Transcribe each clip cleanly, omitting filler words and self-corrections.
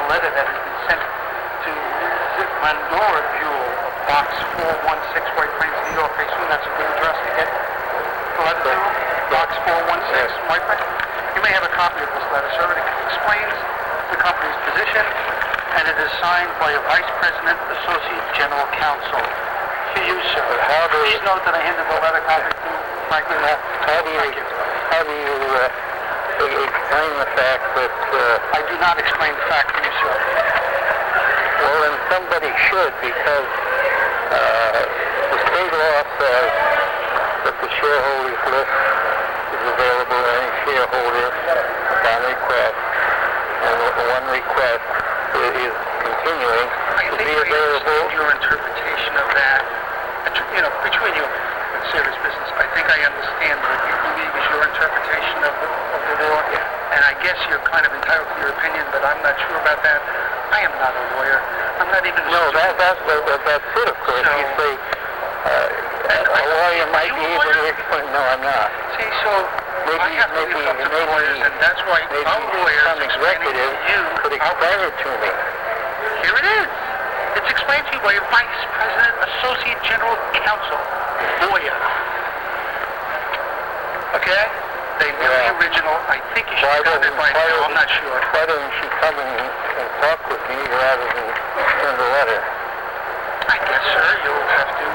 letter that has been sent to Glendora Jewel of Box 416, White Plains, New York. I assume that's a good address to get the letter to? Box 416, White Plains? You may have a copy of this letter, sir. It explains the company's position, and it is signed by a Vice President, Associate General Counsel. To you, sir. Please note that I handed the letter copy to Franklin. How do you explain the fact that... I do not explain the fact to you, sir. Well, then somebody should, because the state law says that the shareholders list is available to any shareholder upon request, and one request is continuing to be available. Your interpretation of that, between you and serious business, I think I understand what you believe is your interpretation of the law, and I guess you're kind of entitled to your opinion, but I'm not sure about that. I am not a lawyer. I'm not even... No, that's it, of course. You say a lawyer might be able to explain. No, I'm not. See, so I have to leave it up to the lawyers, and that's why our lawyers explaining to you could explain it to me. Here it is. It's explained to you by your Vice President, Associate General Counsel, lawyer. Okay? They knew the original. I think you should have it by now. I'm not sure. Why doesn't she come and talk with me rather than send a letter? I guess, sir, you'll have to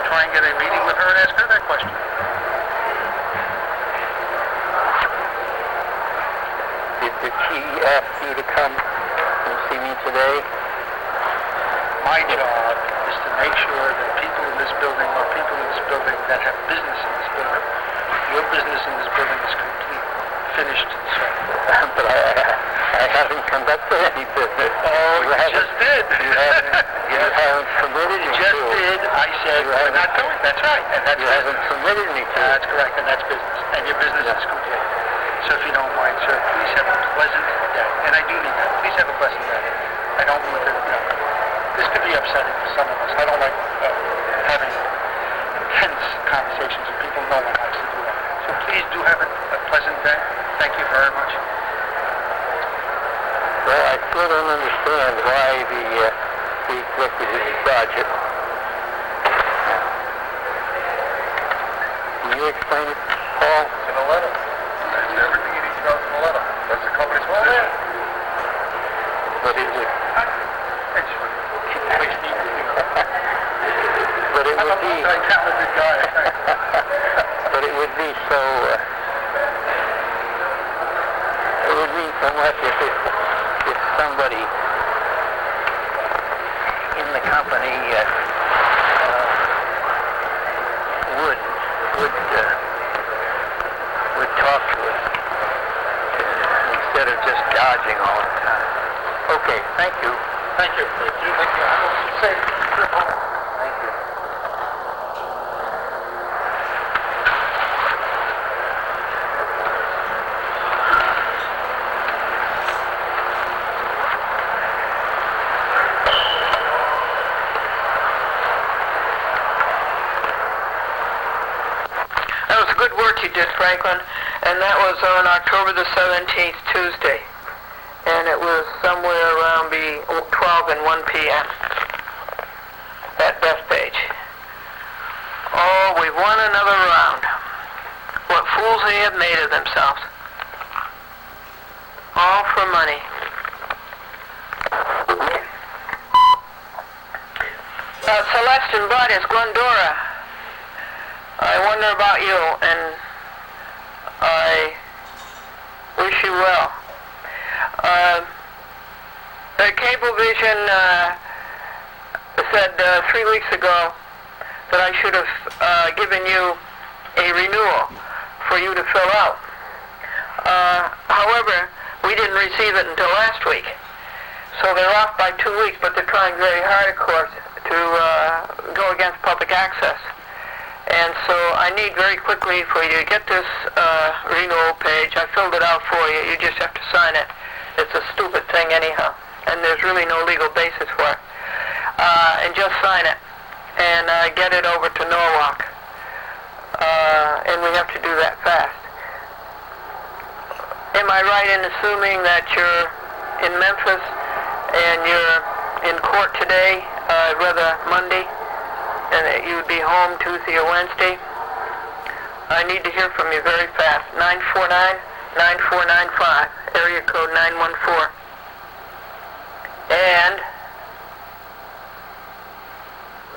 try and get a meeting with her and ask her that question. Did she ask you to come and see me today? My job is to make sure that people in this building are people in this building that have business in this building. Your business in this building is complete, finished, sir. But I haven't conducted any business. Oh, you just did. You haven't permitted me to. You just did. I said we're not going. That's right. And that's you haven't permitted me to. That's correct, and that's business. And your business is complete. So if you don't mind, sir, please have a pleasant day. And I do need that. Please have a pleasant day. I don't want to, this could be upsetting for some of us. I don't like having intense conversations with people. No one likes to do that. So please do have a pleasant day. Thank you very much. Well, I still don't understand why the executive budget. Can you explain it, Paul? In a letter. That's everything you need to know in a letter. That's the company's position. What is it? But it would be... I'm a talented guy. But it would be so... it would mean so much if somebody in the company would talk to us instead of just dodging all the time. Okay, thank you. Thank you. Thank you. Thank you. I will say trip home. Thank you. That was good work you did, Franklin, and that was on October the 17th, Tuesday, and it was somewhere around 12 and 1 p.m. That Bethpage. Oh, we've won another round. What fools they have made of themselves. All for money. Celeste and Bud, it's Glendora. I wonder about you, and I wish you well. The cablevision said 3 weeks ago that I should have given you a renewal for you to fill out. However, we didn't receive it until last week. So they're off by 2 weeks, but they're trying very hard, of course, to go against public access. And so I need very quickly for you to get this renewal page. I filled it out for you. You just have to sign it. It's a stupid thing anyhow, and there's really no legal basis for it. And just sign it and get it over to Norwalk. And we have to do that fast. Am I right in assuming that you're in Memphis and you're in court today, rather Monday, and that you would be home Tuesday or Wednesday, I need to hear from you very fast. 949-9495, area code 914. And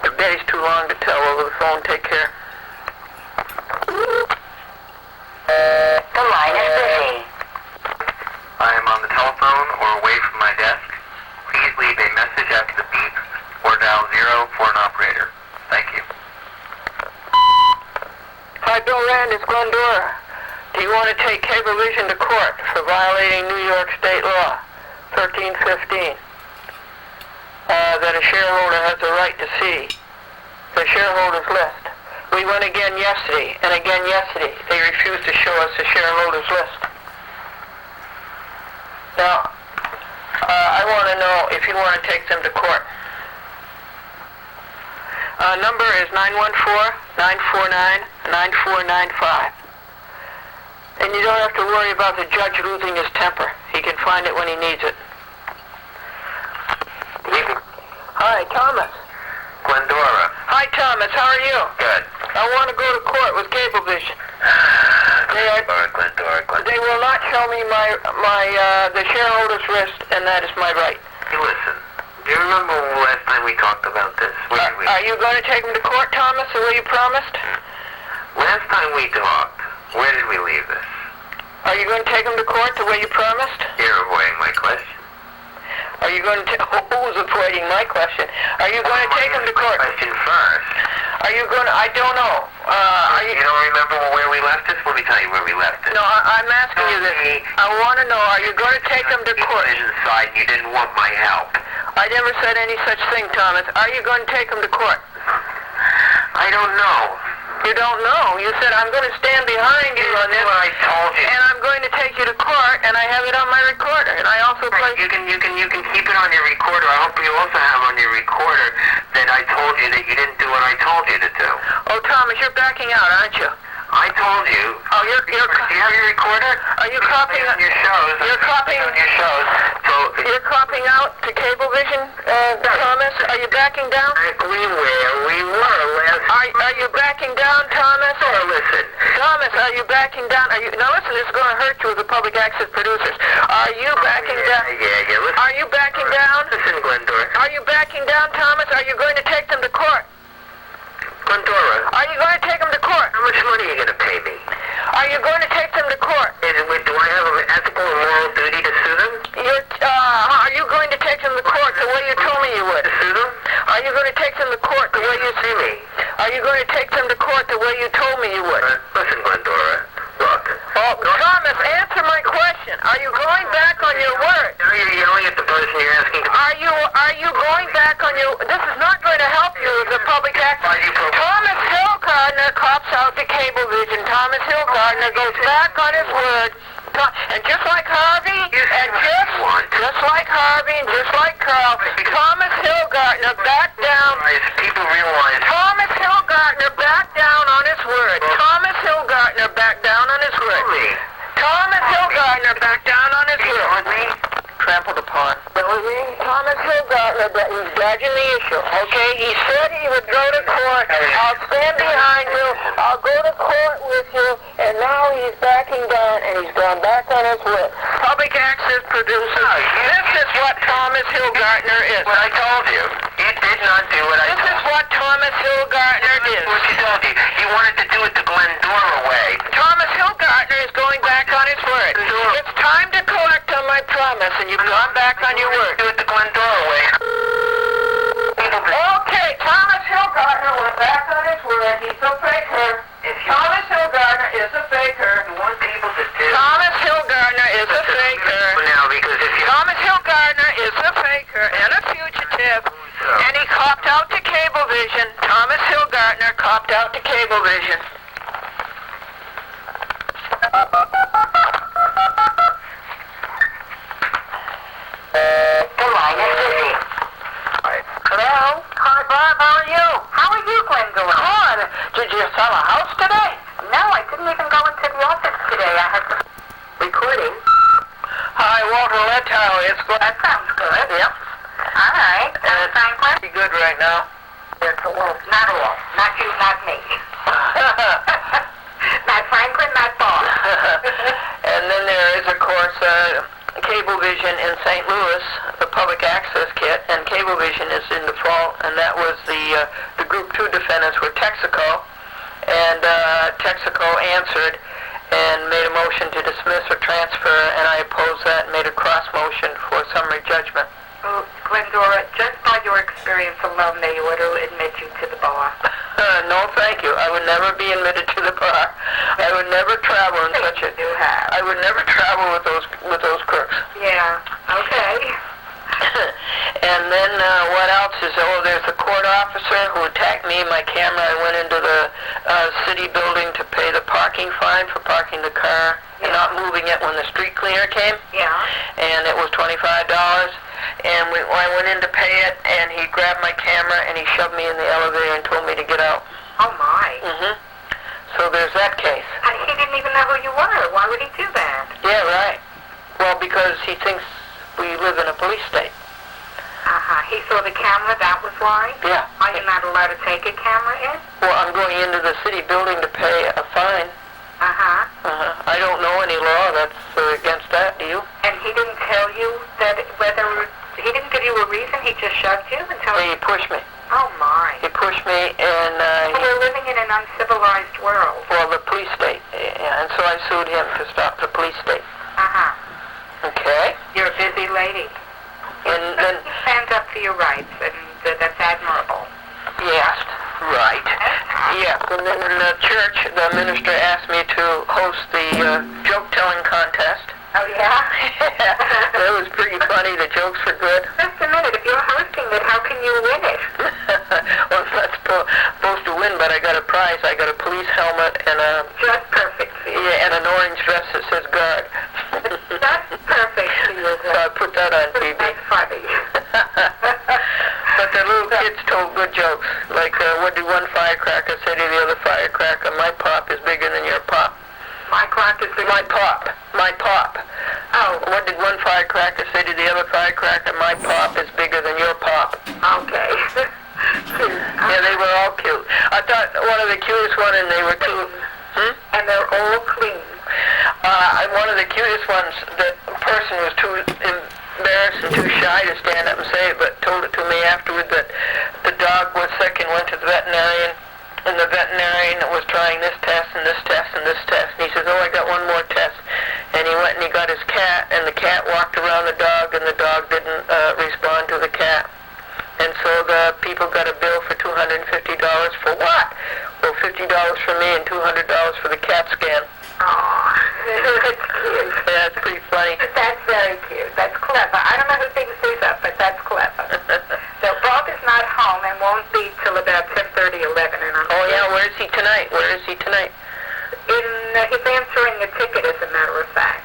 the day's too long to tell over the phone. Take care. The line is busy. I am on the telephone or away from my desk. Please leave a message after the beep or dial 0 for an operator. Thank you. Hi, Bill Rand, it's Glendora. Do you want to take Cablevision to court for violating New York State Law 1315? That a shareholder has a right to see the shareholders list. We went again yesterday, and again yesterday. They refused to show us the shareholders list. Now, I want to know if you want to take them to court. Number is 914-949-9495. And you don't have to worry about the judge losing his temper. He can find it when he needs it. Hi, Thomas. Glendora. Hi, Thomas. How are you? Good. I want to go to court with Cablevision. Glendora. They will not show me the shareholders list, and that is my right. Hey, listen. Do you remember last time we talked about this? Are you going to take them to court, Thomas, the way you promised? Last time we talked, where did we leave this? Are you going to take them to court the way you promised? You're avoiding my question. Are you going to... Who's avoiding my question? Are you going to take them to court? Question first. Are you going to... I don't know. You don't remember where we left this? Let me tell you where we left it. No, I'm asking you this. I want to know, are you going to take them to court? Inside, you didn't want my help. I never said any such thing, Thomas. Are you going to take them to court? I don't know. You don't know. You said, I'm going to stand behind you on this. What I told you. And I'm going to take you to court, and I have it on my recorder. And I also play... You can keep it on your recorder. I hope you also have on your recorder that I told you that you didn't do what I told you to do. Oh, Thomas, you're backing out, aren't you? I told you. Oh, you're... Do you have your recorder? Are you copying... on your shows. You're copying... On your shows. So... You're copying out to Cablevision, Thomas? Are you backing down? We were last... Are you backing down, Thomas? Or listen. Thomas, are you backing down? Now listen, this is going to hurt you with the public access producers. Are you backing down? Yeah. Listen. Are you backing down? Listen, Glendora. Are you backing down, Thomas? Are you going to take them to court? Glendora. Are you going to take them to court? How much money are you going to pay me? Are you going to take them to court? Do I have an ethical and moral duty to sue them? Are you going to take them to court the way you told me you would? To sue them? Are you going to take them to court the way you see me? Are you going to take them to court the way you told me you would? Listen, Glendora. Look. Oh, Thomas, answer my question. Are you going back on your word? Now you're yelling at the person you're asking to... Are you going back on your... This is not going to help you with the public access. Thomas Hillgardner cops out to Cablevision. Thomas Hillgardner goes back on his word. And just like Harvey, and just like Harvey, and just like Carl, Thomas Hillgardner backed down. People realize... Thomas Hillgardner backed down on his word. Thomas Hillgardner backed down on his word. Thomas Hillgardner backed down on his word. Trampled upon. Thomas Hillgardner, he's dodging the issue. Okay, he said he would go to court. I'll stand behind you. I'll go to court with you. And now he's backing down, and he's gone back on his word. Public access producers. This is what Thomas Hillgardner is. What I told you. You did not do what I told you. This is what Thomas Hillgardner is. What you told you. You wanted to do it the Glendora way. Thomas Hillgardner is going back on his word. It's time to collect on my promise, and you've gone back on your word. Do it the Glendora way. Okay, Thomas Hillgardner went back on his word. He's a faker. Thomas Hillgardner is a faker. You want people to do... Thomas Hillgardner is a faker. Now, because if you... Thomas Hillgardner is a faker and a fugitive, and he copped out to Cablevision. Thomas Hillgardner copped out to Cablevision. The line is busy. Hello? Hi, Bob. How are you? How are you, Glendora? Good. Did you sell a house today? No, I couldn't even go into the office today. I had some recording. Hi, Walter Letow. It's good. That sounds good. Yep. All right. Franklin? Pretty good right now. Not all. Not you, not me. Not Franklin, not Bob. And then there is, of course, Cablevision in St. Louis, the public access kit, and Cablevision is in default, and that was the Group 2 defendants were Texaco, and Texaco answered and made a motion to dismiss or transfer, and I opposed that and made a cross motion for summary judgment. Well, Glendora, just by your experience alone, they ought to admit you to the bar. No, thank you. I would never be admitted to the bar. I would never travel in such a... You have. I would never travel with those crooks. Yeah. Okay. And then what else is? Oh, there's a court officer who attacked me, my camera. I went into the city building to pay the parking fine for parking the car and not moving it when the street cleaner came. Yeah. And it was $25. And I went in to pay it, and he grabbed my camera and he shoved me in the elevator and told me to get out. Oh, my. So there's that case. And he didn't even know who you were. Why would he do that? Yeah, right. Well, because he thinks we live in a police state. He saw the camera, that was why? Yeah. Are you not allowed to take a camera in? Well, I'm going into the city building to pay a fine. I don't know any law that's against that, do you? And he didn't tell you that whether... He didn't give you a reason, he just shoved you and told you... He pushed me. Oh, my. He pushed me, and We're living in an uncivilized world. well, the police state. And so I sued him to stop the police state. Okay? You're a busy lady. And then... You stand up for your rights, and that's admirable. Yes, right. Yeah, and then in the church, the minister asked me to host the joke-telling contest. Oh, yeah? That was pretty funny. The jokes were good. Just a minute. If you're hosting it, how can you win it? Well, I'm not supposed to win, but I got a prize. I got a police helmet and a... Just perfect for you. Yeah, and an orange dress that says guard. Just perfect for you. So I put that on TV. That's funny. But the little kids told good jokes. Like, what did one firecracker say to the other firecracker? My pop is bigger than your pop. My clock is bigger. My pop. My pop. Oh. What did one firecracker say to the other firecracker? My pop is bigger than your pop. Okay. Yeah, they were all cute. I thought one of the cutest one, and they were cute. And they're all clean. One of the cutest ones, the person was too embarrassed and too shy to stand up and say it, but told it to me afterward that the dog was sick and went to the veterinarian, and the veterinarian was trying this test and this test and this test. And he says, oh, I got one more test. And he went and he got his cat, and the cat walked around the dog, and the dog didn't respond to the cat. And so the people got a bill for $250 for what? Well, $50 for me and $200 for the CAT scan. Oh, that's cute. Yeah, it's pretty funny. That's very cute. That's clever. I don't know who thinks these up, but that's clever. So Bob is not home and won't be till about 10:30, 11. And Oh, yeah, where is he tonight? Where is he tonight? He's answering a ticket, as a matter of fact,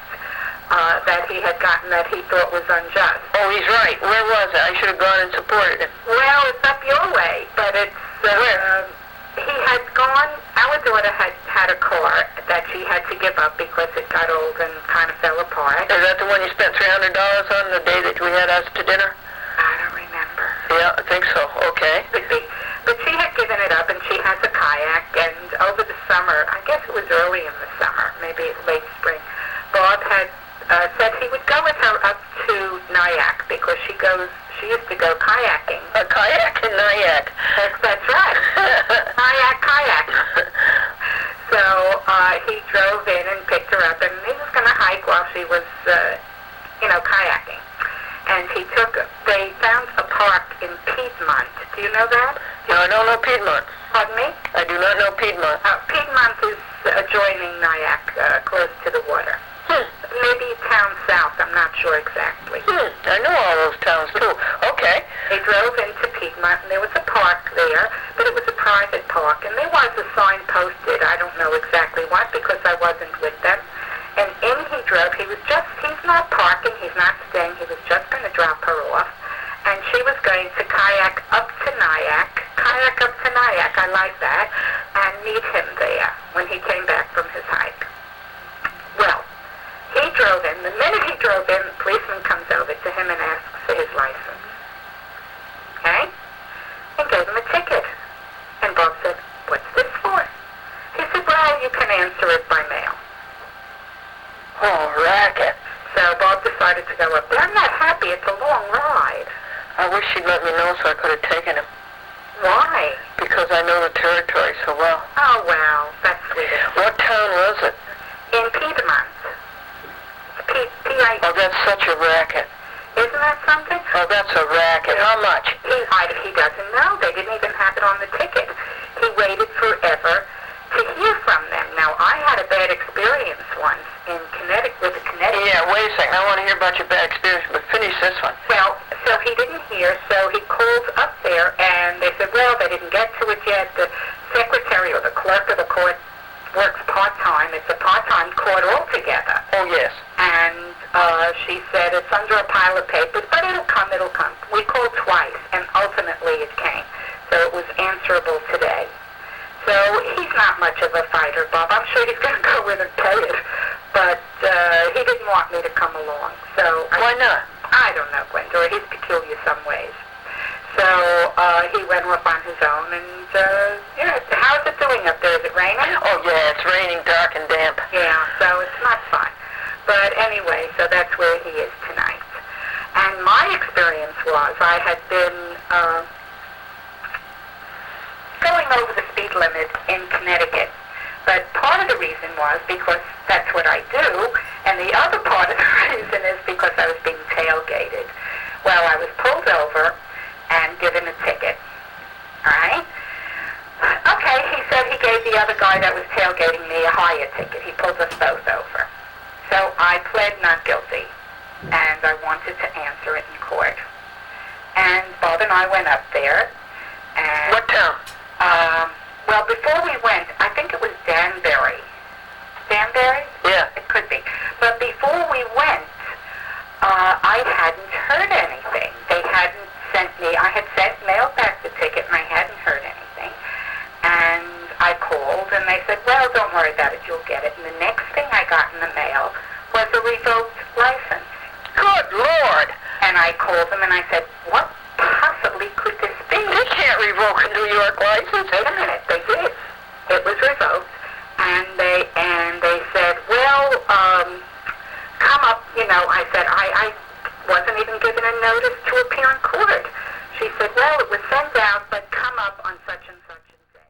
that he had gotten that he thought was unjust. Oh, he's right. Where was it? I should have gone and supported him. Well, it's up your way, but it's... Where? He had gone... Our daughter had a car that she had to give up because it got old and kind of fell apart. Is that the one you spent $300 on the day that we had us to dinner? I don't remember. Yeah, I think so. Okay. Could be. But she had given it up, and she has a kayak, and over the summer, I guess it was early in the summer, maybe late spring, Bob had said he would go with her up to Nyack because she used to go kayaking. A kayak in Nyack. That's right. Kayak. So he drove in and picked her up, and he was going to hike while she was, kayaking. And they found a park in Piedmont. Do you know that? No, I don't know Piedmont. Pardon me? I do not know Piedmont. Piedmont is adjoining Nyack, close to the water. Maybe town south, I'm not sure exactly. I know all those towns, too. Okay. They drove into Piedmont, and there was a park there, but it was a private park, and there was a sign posted, I don't know exactly what, because I wasn't with them. And in he drove, he's not parking, he's not staying, he was just going to drop her off, and she was going to kayak up to Nyack, I like that, and meet him there when he came back from his hike. Well, he drove in. The minute he drove in, the policeman comes over to him and asks for his license. Okay? And gave him a ticket. And Bob said, "What's this for?" He said, "Well, you can answer it by mail." Oh, racket. So Bob decided to go up there. I'm not happy. It's a long ride. I wish she'd let me know so I could have taken him. Why? Because I know the territory so well. Oh, well, that's sweet. What town was it? In Piedmont. P-I... Oh, that's such a racket. Isn't that something? Oh, that's a racket. How much? He doesn't know. They didn't even have it on the ticket. He waited forever to hear from them. Now, I had a bad experience once in Connecticut with a Connecticut. Yeah, wait a second. I want to hear about your bad experience, but finish this one. Well, so he didn't hear, so he called up there, and they said, well, they didn't get to it yet. The secretary or the clerk of the court works part-time. It's a part-time court altogether. Oh, yes. And she said, it's under a pile of papers, but it'll come, it'll come. We called twice, and ultimately it came. So it was answerable today. So he's not much of a fighter, Bob. I'm sure he's going to go in and pay it. But he didn't want me to come along. So Why not? I don't know, Glendora. He's peculiar some ways. So he went off on his own. And, yeah, how's it doing up there? Is it raining? Oh, yeah, it's raining, dark and damp. Yeah, so it's not fun. But anyway, so that's where he is tonight. And my experience was I had been going over the speed limit in Connecticut. But part of the reason was because that's what I do, and the other part of the reason is because I was being tailgated. Well, I was pulled over and given a ticket. All right? Okay, he said he gave the other guy that was tailgating me a higher ticket. He pulled us both over. So I pled not guilty, and I wanted to answer it in court. And Bob and I went up there, and... What town? Well, before we went, I think it was Danbury. Danbury? Yeah. It could be. But before we went, I hadn't heard anything. They hadn't sent me... I had mailed back the ticket, and I hadn't heard anything. And I called, and they said, well, don't worry about it, you'll get it. And the next thing I got in the mail was a revoked license. Good Lord! And I called them, and I said, what possibly could this be? They can't revoke a New York license. Wait a minute, they did. It was revoked, and they said, well, come up, you know. I said, I wasn't even given a notice to appear in court. She said, well, it was sent out, but come up on such and such a day.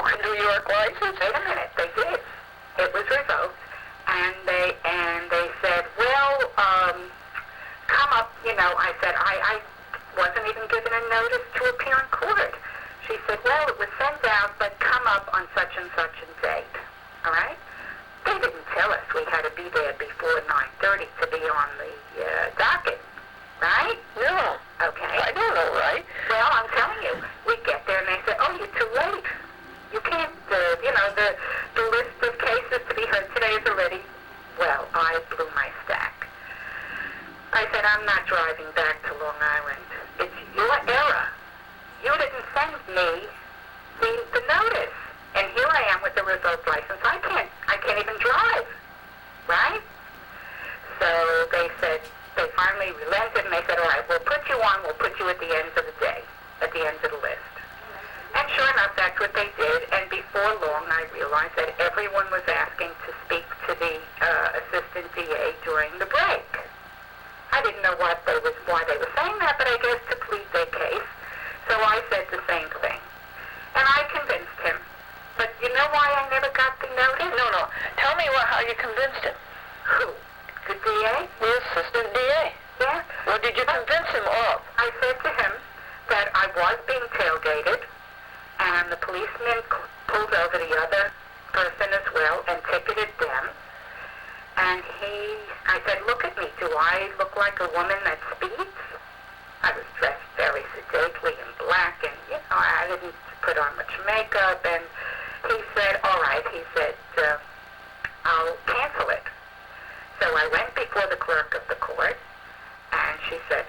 New York license? Wait a minute, they did. It was revoked, and they said, well, come up, I said, I wasn't even given a notice to appear in court. She said, well, it was sent out, but come up on such and such a date, all right? They didn't tell us we had to be there before 9:30 to be on the docket, right? No. Okay. I don't know, right? Well, I'm telling you, we get there and they say, oh, you're too late. You can't, the list of cases to be heard today is already, well, I blew my stack. I said, I'm not driving back to Long Island. It's your error. You didn't send me the notice. And here I am with a revoked license. I can't even drive, right? So they said, they finally relented and they said, all right, we'll put you on, we'll put you at the end of the day, at the end of the list. And sure enough, that's what they did. And before long, I realized that everyone was asking to speak to the assistant DA during the break. I didn't know why they were saying that, but I guess to plead their case. So I said the same thing. And I convinced him. But you know why I never got the notice? No. Tell me how you convinced him. Who? The DA? The assistant DA. Yeah. What did you convince him of? I said to him that I was being tailgated, and the policeman pulled over the other person as well and ticketed them. And I said, look at me. Do I look like a woman that speeds? I was dressed very sedately in black, and, I didn't put on much makeup. And he said, all right. He said, I'll cancel it. So I went before the clerk of the court, and she said,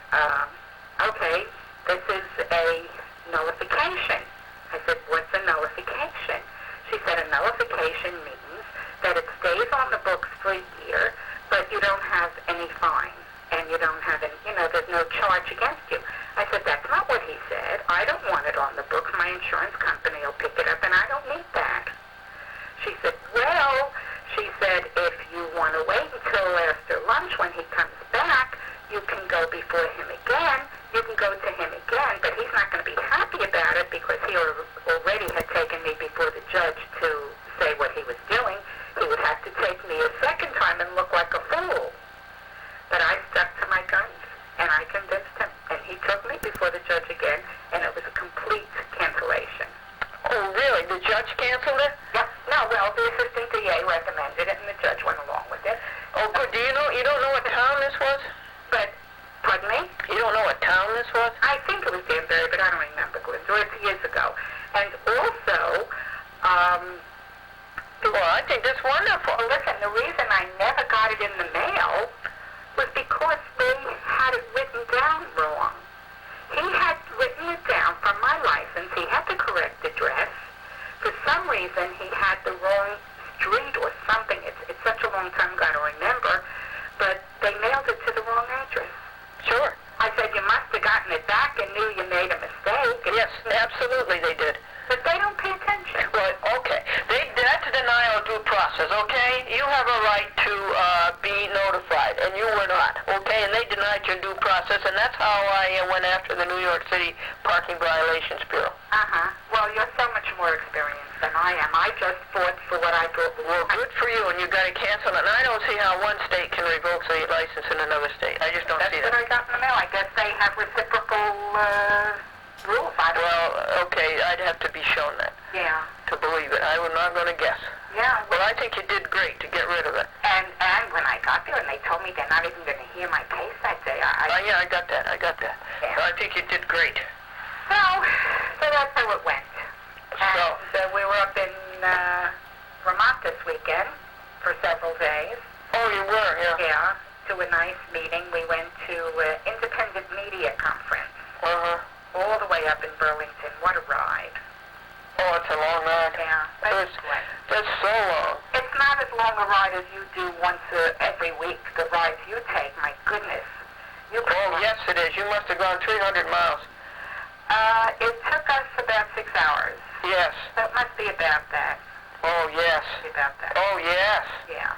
okay, this is a nullification. I said, what's a nullification? She said, a nullification means that it stays on the books for a year, but you don't have any fine, and you don't have any, there's no charge against you. I said, that's not what he said. I don't want it on the books. My insurance company will pick it up, and I don't need that. She said, well, she said, if you want to wait until after lunch when he comes back, you can go before him again. You can go to him again, but he's not going to be happy about it because he already had taken me before the judge to say what he was doing. He would have to take me a second time and look like a fool. But I stuck to my guns, and I convinced him, and he took me before the judge again, and it was a complete cancellation. Oh, really? The judge canceled it? Yep. No, well, the assistant DA recommended it, and the judge went along with it. Oh, good. You don't know what town this was? But, pardon me? You don't know what town this was? I think it was Danbury, but I don't remember, Glendora. It's years ago. And also, well, I think that's wonderful. well, listen, the reason I never got it in the mail was because they had it written down wrong. He had written it down from my license. He had the correct address. For some reason, he had the wrong street or something. It's such a long time ago, I don't remember. But they mailed it to the wrong address. Sure. I said, you must have gotten it back and knew you made a mistake. Yes, absolutely they did. But they don't pay attention. Well, okay. That's a denial of due process, okay? You have a right to be notified, and you were not, okay? And they denied your due process, and that's how I went after the New York City Parking Violations Bureau. Uh-huh. Well, you're so much more experienced than I am. I just fought for what I thought was Well, good for you, and you got to cancel it. And I don't see how one state can revoke a license in another state. I just don't see That's that. what I got in the mail. I guess they have reciprocal rules. I don't know. Well, okay, I'd have to be shown that Yeah. to believe it. I'm not going to guess. Yeah. Well, I think you did great to get rid of it. And when I got there and they told me they're not even going to hear my case that day, Yeah, I got that. Yeah. So I think you did great. So that's how it went. So- And we were up in Vermont this weekend for several days. Oh, you were, yeah. Yeah, to a nice meeting. We went to an independent media conference Uh-huh. all the way up in Burlington. What a ride. Oh, it's a long ride. Yeah, That's, that's so long. it's not as long a ride as you do once every week, the rides you take. My goodness. Oh, yes, it is. You must have gone 300 miles. It took us about 6 hours. Yes. So it must be about that. Oh, yes. About that. Oh, yes. Yeah.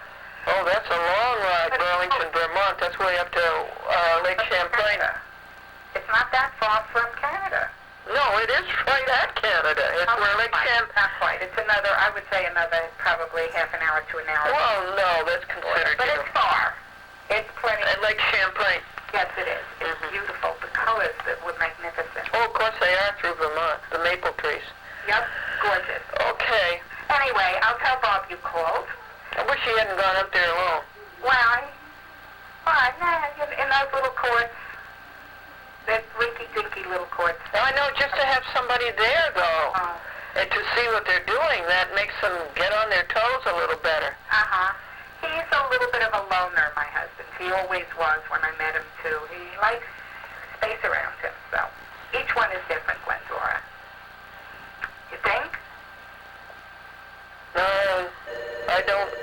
Oh, that's a long ride, Burlington, Vermont. That's way up to Lake Champlain. It's not that far from Canada. No, it is right at Canada. Canada. We're Lake Champlain. Not quite. It's another, I would say another probably half an hour to an hour. Well, no, that's considered. But it's far. It's plenty. Lake Champlain. Yes, it is. It's beautiful. The colors that were magnificent. Oh, of course they are through Vermont, the maple trees. Yep, gorgeous. Okay. Anyway, I'll tell Bob you called. I wish he hadn't gone up there alone. Why? Why? In those little courts. That rinky-dinky little courts. I know, just to have somebody there, though, Oh. and to see what they're doing, that makes them get on their toes a little better. Uh-huh. He's a little bit of a loner, my husband. He always was when I met him, too. He likes space around him, so. Each one is different, Glendora. You think? No, I don't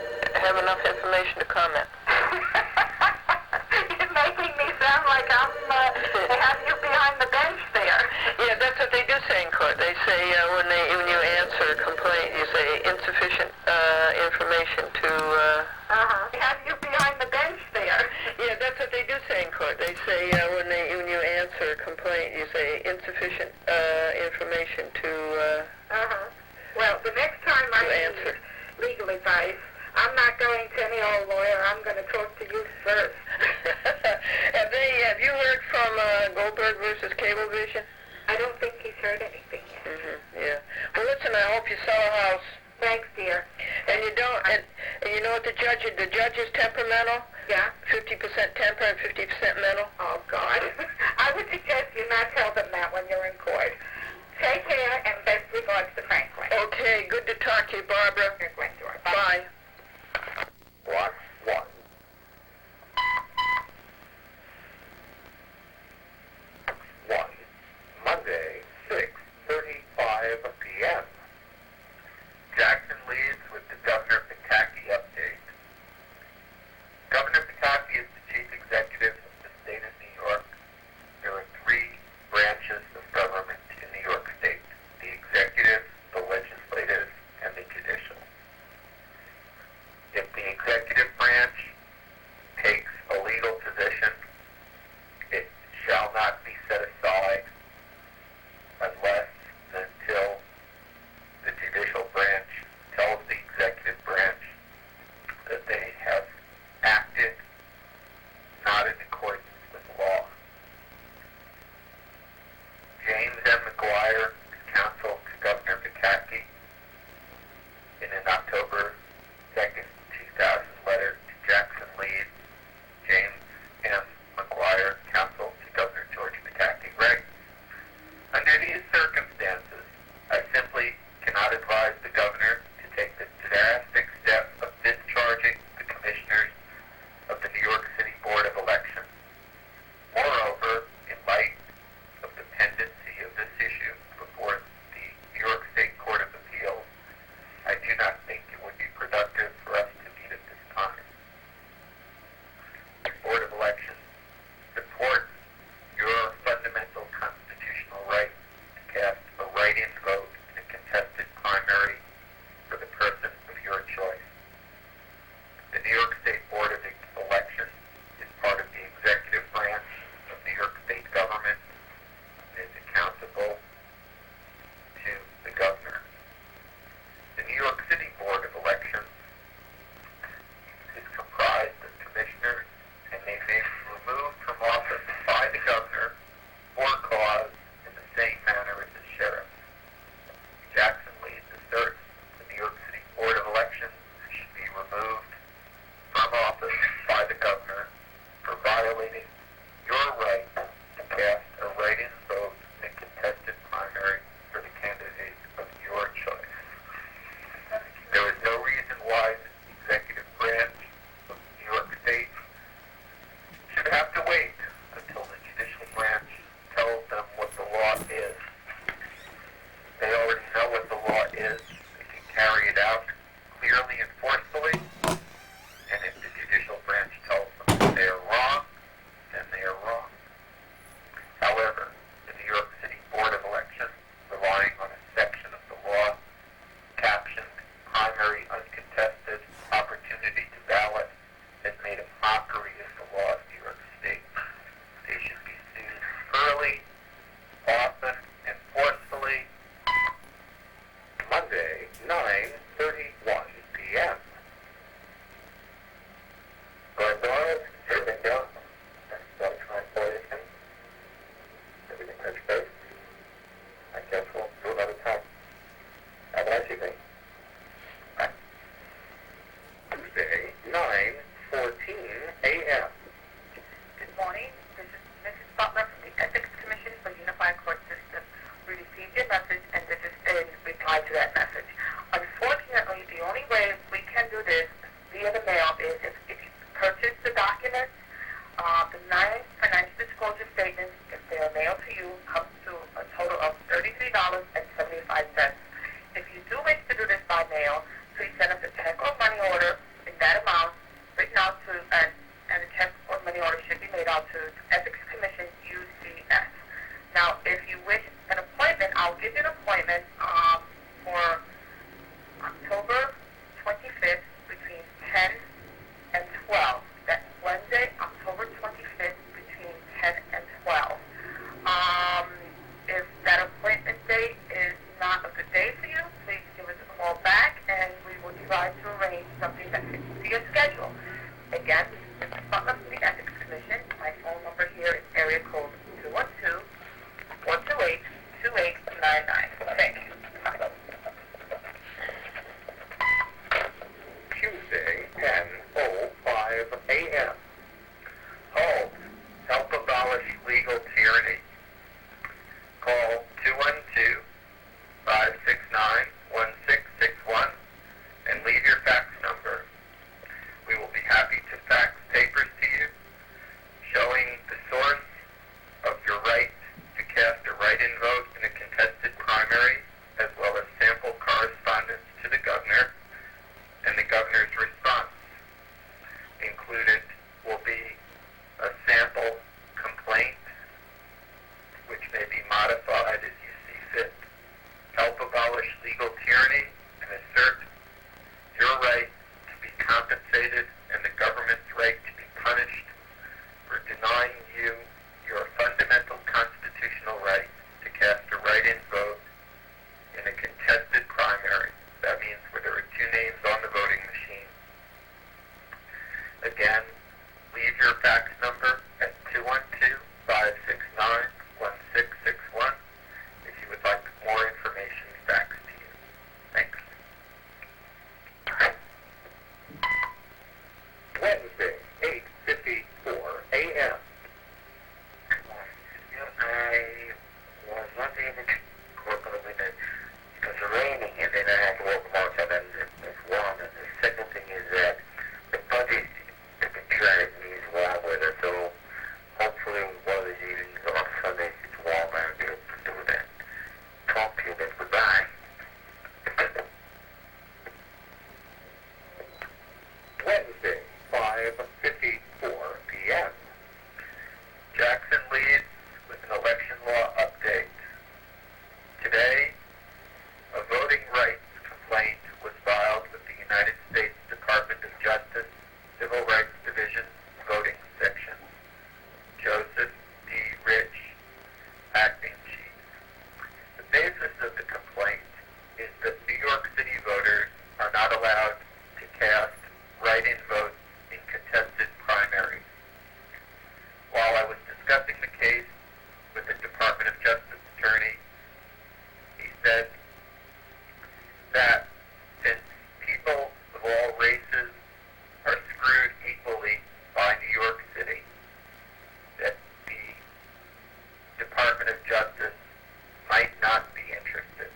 have enough information to comment. You're making me sound like they have you behind the bench there. Yeah, that's what they do say in court. They say when you answer a complaint, you say insufficient information to. They have you behind the bench there. Yeah, that's what they do say in court. They say when you answer a complaint, you say insufficient information to. Well, the next time I answer need legal advice, I'm not going to any old lawyer. I'm going to talk to you first. Have you heard from Goldberg versus Cablevision? I don't think he's heard anything yet. Yeah. Well, listen, I hope you sell a house. Thanks, dear. And you don't, and you know what the judge is temperamental? Yeah? 50% temper and 50% mental. Oh, God. I would suggest you not tell them that when you're in court. Take care and best regards to Franklin. Okay, good to talk to you, Barbara. Bye. Block 1. Monday, 6:35 p.m. Jackson leads with the Governor Pataki update. Governor Pataki is the chief executive of the state of New York. There are 3 branches of government in New York State: the executive, the legislative, and the judicial. If the executive branch takes a legal position, it shall not be set aside unless and until If you do wish to do this by mail, please send us a check or money order in that amount written out to, and a check or money order should be made out to Ethics Commission UCS. Now, if you wish an appointment, I'll give you an appointment for October 25th between 10 and 12. That's Wednesday, October 25th between 10 and 12. If that appointment date is not a good day for you, please give us a call back and we will try to arrange something that fits into your schedule. Again, this is Butler from the Ethics Commission. My phone number here is area code 212-428-2899. Thank you. Tuesday, 10:05 a.m. Hold. Help abolish legal tyranny. Call 212-569-1661 and leave your fax number. We will be happy to fax papers to you showing the source of your right to cast a write-in vote in a contested primary, as well as sample correspondence to the governor and the governor's response. Included will be a sample complaint, which may be modified as you see fit. Help abolish legal tyranny and assert your right to be compensated and the government's right to be punished for denying you your fundamental constitutional right to cast a write-in vote in a contested primary. That means where there are two names on the voting machine. Again, leave your fax number at 212-569-1661 if you would like more information faxed to you. Thanks. Wednesday, 8:54 a.m. I was not able to work on the window because it's raining, and then I had to walk outside and it's warm. And the second thing is that the budget has been trying needs warm weather, so hopefully one of these evenings on Sunday it's warmer and be able to do that. Talk to you then. Goodbye. Wednesday, 5:54 p.m. Jackson leads with an election law update. Today, a voting rights complaint was filed with the United States Department of Justice, Civil Rights Division, Voting Section. Joseph D. Rich, Acting Chief. The basis of the complaint is that New York City voters are not allowed to cast write-in votes in contested primaries. While I was discussing the case with the Department of Justice attorney, he said that since people of all races are screwed equally by New York City, that the Department of Justice might not be interested.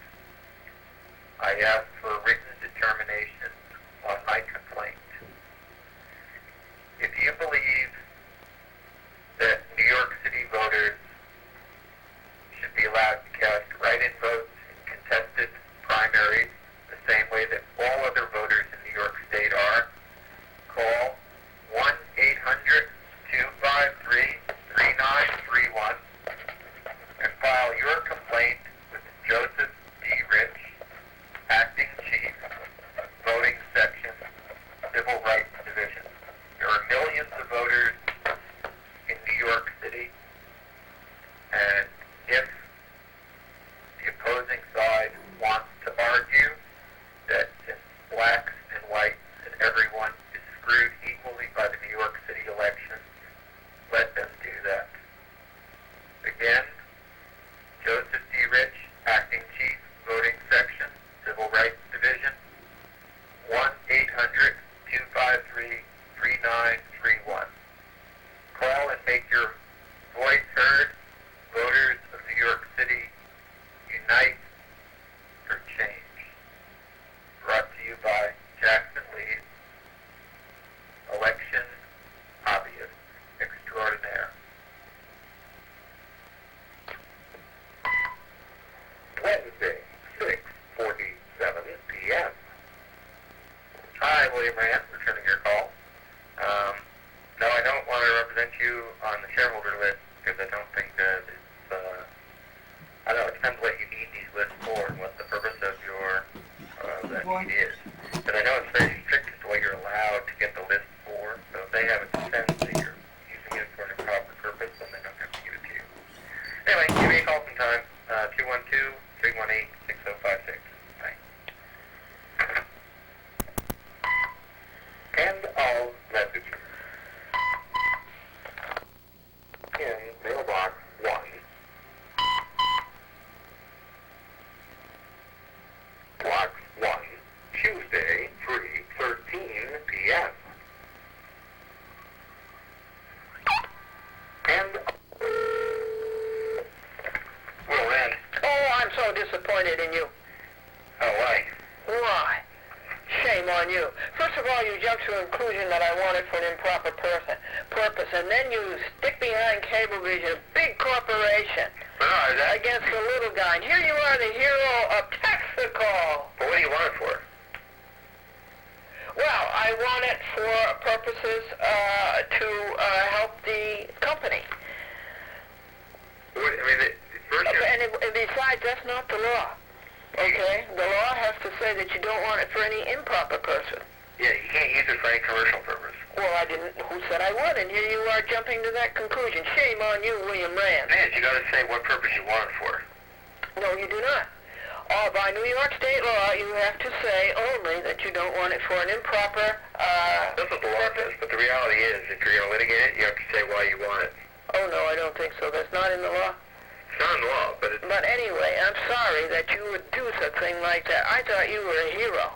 I asked for a written determination on my complaint. If you believe that New York City voters should be allowed to cast write-in votes in contested primaries the same way that all other voters in New York State are, call 1-800-253-3931 and file your complaint with Joseph D. Rich, Acting William Rand, returning your call. No, I don't want to represent you on the shareholder list because I don't think that it's, I don't know, it depends what you need these lists for and what the purpose of your, that need is. But I know it's very strict as to what you're allowed to get the list for, so if they have a sense that you're using it for an improper purpose, then they don't have to give it to you. Anyway, give me a call sometime, 212-318-6056. Bye. End of message. In mailbox 1. Box 1, Tuesday, 3:13 p.m. And Will Rand. Oh, I'm so disappointed in you. Oh, why? Why? Shame on you. First of all, you jumped to the conclusion that I wanted for an improper purpose, and then you stick behind Cablevision, a big corporation, against the little guy. And here you are, the hero of Texaco. But what do you want it for? Well, I want it for purposes to help the company. What, I mean, first And besides, that's not the law. Okay? The law has to say that you don't want it for any improper person. yeah, you can't use it for any commercial purpose. Well, I didn't. Who said I would? And here you are jumping to that conclusion. Shame on you, William Rand. Man, you gotta say what purpose you want it for. No, you do not. By New York state law, you have to say only that you don't want it for an improper That's what the law says, but the reality is, if you're gonna litigate it, you have to say why you want it. Oh, no, I don't think so. That's not in the law. It's not in the law, but it's... But anyway, I'm sorry that you would do such thing like that. I thought you were a hero.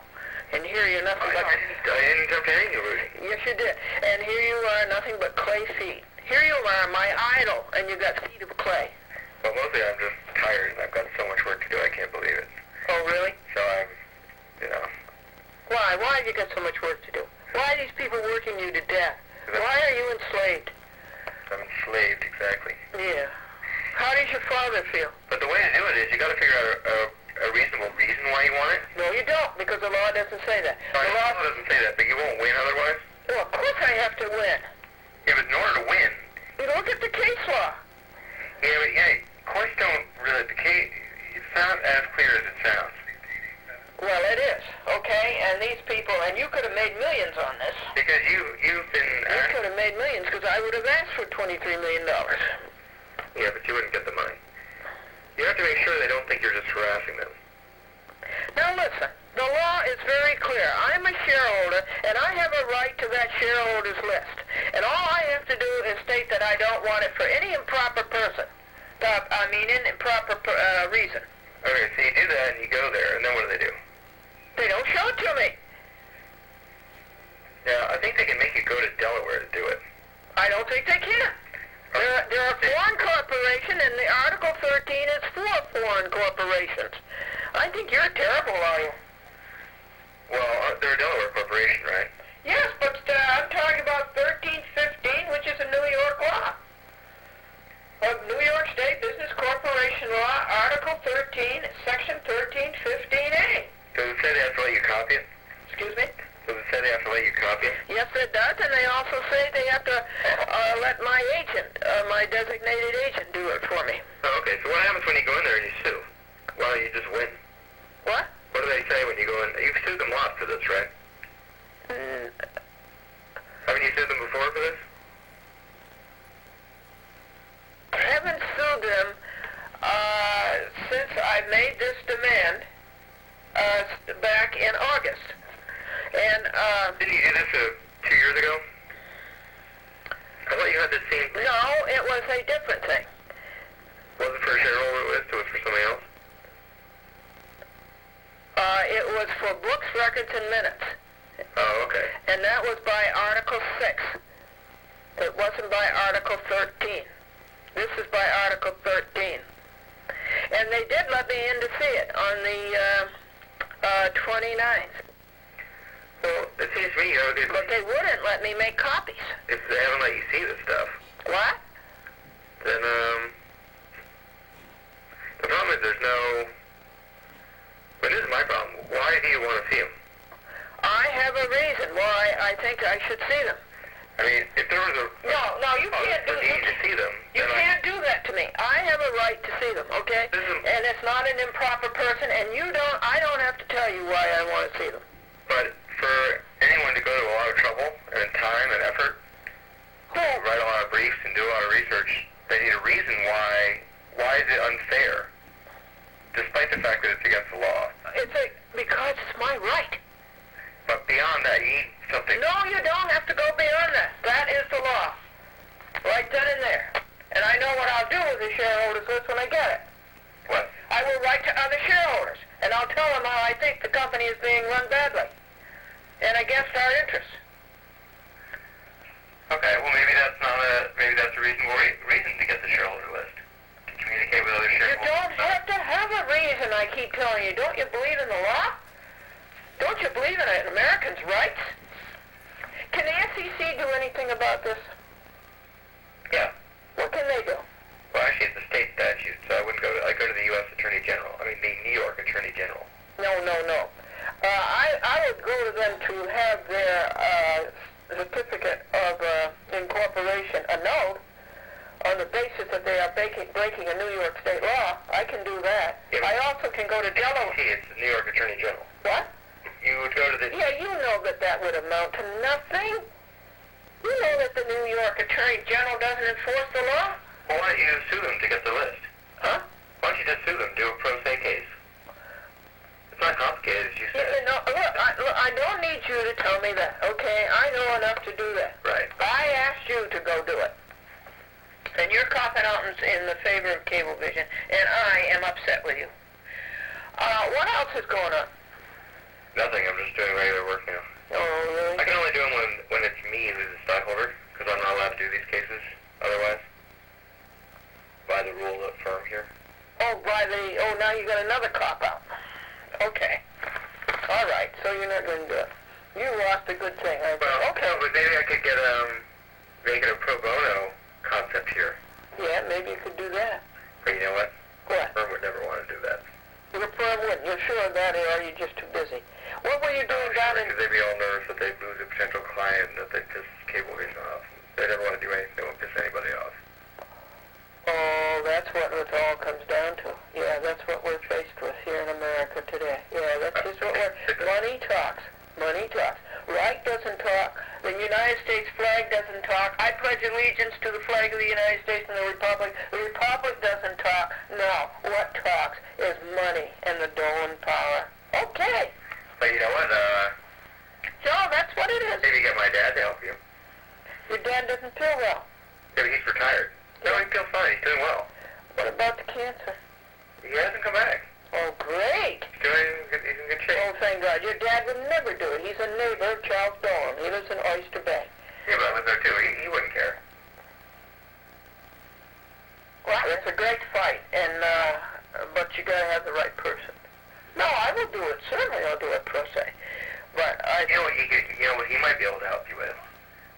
And here you're nothing but... I didn't jump to any conclusion. Yes, you did. And here you are, nothing but clay feet. Here you are, my idol, and you got feet of clay. Well, mostly I'm just tired and I've got so much work to do, I can't believe it. Oh, really? So I'm, you know... Why? Why have you got so much work to do? Why are these people working you to death? Why are you enslaved? I'm enslaved, exactly. Yeah. How does your father feel? But the way to do it is you gotta figure out a reasonable reason why you want it. No, you don't, because the law doesn't say that. Sorry, The the law... law doesn't say that, but you won't win otherwise. Well, of course I have to win. Yeah, but in order to win... Look at the case law. Yeah, but yeah, courts don't really... It's not as clear as it sounds. Well, it is, okay? And these people... And you could have made millions on this. Because you've been... You could have made millions, because I would have asked for $23 million. Yeah, but you wouldn't get the money. You have to make sure they don't think you're just harassing them. Now listen, the law is very clear. I'm a shareholder, and I have a right to that shareholders list. And all I have to do is state that I don't want it for any improper person. Improper reason. Okay, so you do that and you go there, and then what do? They don't show it to me. Yeah, I think they can make you go to Delaware to do it. I don't think they can. They're a foreign corporation, and the Article 13 is for foreign corporations. I think you're a terrible lawyer. Well, they're a Delaware corporation, right? Yes, but I'm talking about 1315, which is a New York law. Of New York State Business Corporation Law, Article 13, Section 1315A. Does it say they have to let you copy it? Excuse me? Does it say they have to let you copy it? Yes, it does, and they also say they have to let my agent, my designated agent, do it for me. Oh, okay, so what happens when you go in there and you sue? Well, you just win. What? What do they say when you go in? You've sued them lots for this, right? Haven't you sued them before for this? I haven't sued them since I made this demand back in August. And, Didn't you do this 2 years ago? I thought you had the same thing. no, it was a different thing. Was it for a shareholder list or was it for somebody else? It was for books, records, and minutes. Oh, okay. And that was by Article 6. It wasn't by Article 13. This is by Article 13. And they did let me in to see it on the 29th. Well, it seems to me you have a good... But they wouldn't let me make copies. If they haven't let you see this stuff, What? then, the problem is there's no... But this is my problem. Why do you want to see them? I have have a reason why I think I should see them. I mean, if there was a No, you can't do need to see them, You then can't do that to me. I have a right to see them, okay? This is- And it's not an improper person, and I don't have to tell you why I want to see them. But for anyone to go to a lot of trouble and time and effort, write a lot of briefs and do a lot of research, they need a reason why. Why is it unfair? Despite the fact that it's against the law. Because it's my right. But beyond that, you need something. No, you don't have to go beyond that. That is the law. Right then and there. And I know what I'll do with the shareholders list when I get it. What? I will write to other shareholders, and I'll tell them how I think the company is being run badly and against our interests. Okay, well maybe that's not maybe that's a reasonable reason to get the shareholder list. To communicate with other You shareholders. don't have to have a reason, I keep telling you. Don't you believe in the law? Don't you believe in an American's rights? Can the SEC do anything about this? Yeah. What can they do? Well, actually, it's a state statute, so I wouldn't go to. I go to the U.S. Attorney General. I mean, the New York Attorney General. No. I would go to them to have their certificate of incorporation annulled on the basis that they are breaking a New York state law. I can do that. Yeah, I also can go to Delaware. It's the New York Attorney General. What? You would go to the. Yeah, you know that would amount to nothing. You know that the New York Attorney General doesn't enforce the law? Well, why don't you sue them to get the list? Huh? Why don't you just sue them? Do a pro se case. It's not complicated, as you You said. know, look, I don't need you to tell me that, okay? I know enough to do that. Right. I asked you to go do it. And you're copping out in the favor of Cablevision, and I am upset with you. What else is going on? Nothing. I'm just doing regular work now. Oh, really? I can only do them when it's me who's the stockholder, because I'm not allowed to do these cases otherwise. By the rules of the firm here. Now you got another cop-out. Okay. All right, so you're not going to do it. You lost a good thing. Well, Okay. no, but maybe I could make it a pro bono concept here. Yeah, maybe you could do that. But you know what? What? The firm would never want to do that. Your firm wouldn't. You're sure of that, or are you just too busy? What were you doing down in... Because they'd be all nervous that they'd lose a potential client and that they'd piss Cablevision off. They never want to do anything that will piss anybody off. Oh, that's what it all comes down to. Yeah, that's what we're faced with here in America today. Yeah, that's just what money talks. Money talks. Right doesn't talk. The United States flag doesn't talk. I pledge allegiance to the flag of the United States and the Republic. The Republic doesn't talk. No, what talks is money and the dough and power. Okay. But you know what? So that's what it is. Maybe get my dad to help you. Your dad doesn't feel well. Yeah, but he's retired. No, he feels fine. He's doing well. What about the cancer? He hasn't come back. Oh, great. He's in good shape. Oh, thank God. Your dad would never do it. He's a neighbor of Charles Dolan. He lives in Oyster Bay. Yeah, but I live there too. He wouldn't care. Well, it's a great fight, but you gotta have the right person. No, I will do it. Certainly I'll do it pro se. But You know what he might be able to help you with,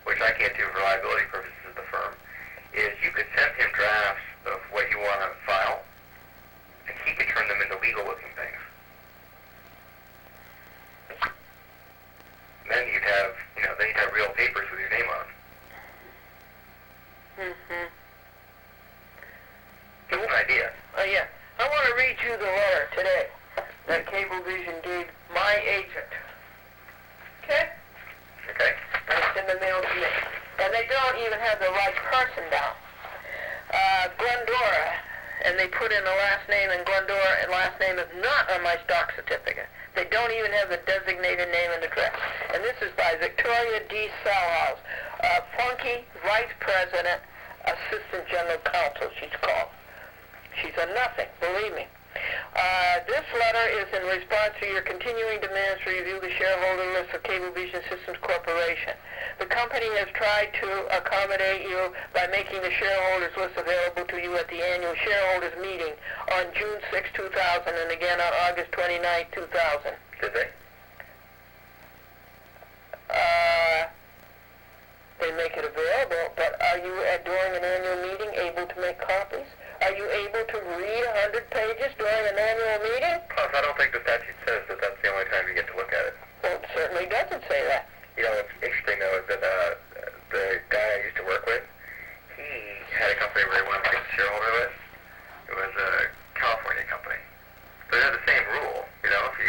which I can't do for liability purposes of the firm, is you could send him drafts of what you want to file, and he could turn them into legal-looking things. And then you'd have real papers with your name on. Mm-hmm. Just an idea. Yeah. I want to read you the letter today that Cablevision gave my agent. Okay? Okay? And it's in the mail to me. And they don't even have the right person down. Glendora, and they put in a last name, and Glendora and last name is not on my stock certificate. They don't even have the designated name and address. And this is by Victoria D. Salhouse, Funky Vice President, Assistant General Counsel, she's called. She's a nothing, believe me. This letter is in response to your continuing demands to review the shareholder list of Cablevision Systems Corporation. The company has tried to accommodate you by making the shareholders list available to you at the annual shareholders meeting on June 6, 2000 and again on August 29, 2000. Did they? They make it available, but are you, during an annual meeting, able to make copies? Are you able to read 100 pages during an annual meeting? Plus, I don't think the statute says that that's the only time you get to look at it. Well, it certainly doesn't say that. You know, what's interesting though is that the guy I used to work with, he had a company where he wanted to get the shareholder list. It was a California company. But it had the same rule. You know, if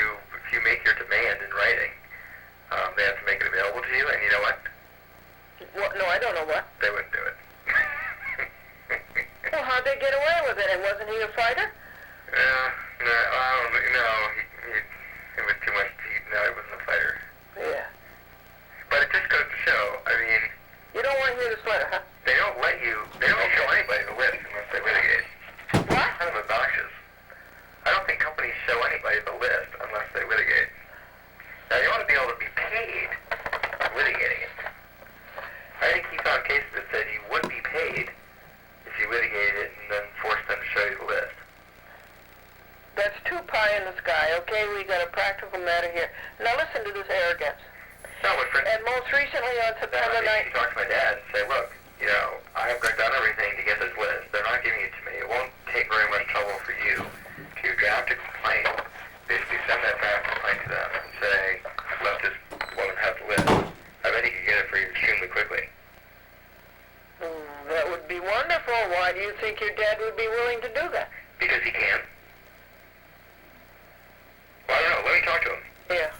you make your demand in writing, they have to make it available to you. And you know what? What? No, I don't know what. They wouldn't do it. Well, how'd they get away with it? And wasn't he a fighter? It was too much. No, he wasn't a fighter. Yeah. But it just goes to show. I mean, You don't want to hear this letter, huh? they don't show anybody the list unless they litigate. What? Kind of obnoxious. I don't think companies show anybody the list unless they litigate. Now, you ought to be able to be paid litigating it. I think he found cases that said you would be paid if you litigated it and then forced them to show you the list. That's too pie in the sky, okay? We got a practical matter here. Now listen to this arrogance. No, but for And most recently on September you 9th... talk to my dad and say, look, you know, I have done everything to get this list. They're not giving it to me. It won't take very much trouble for you to draft a complaint, basically send that draft complaint to them and say, I've let this woman have the list. I bet he could get it for you extremely quickly. That would be wonderful. Why do you think your dad would be willing to do that? Because he can. Well, I don't know. Let me talk to him. Yeah.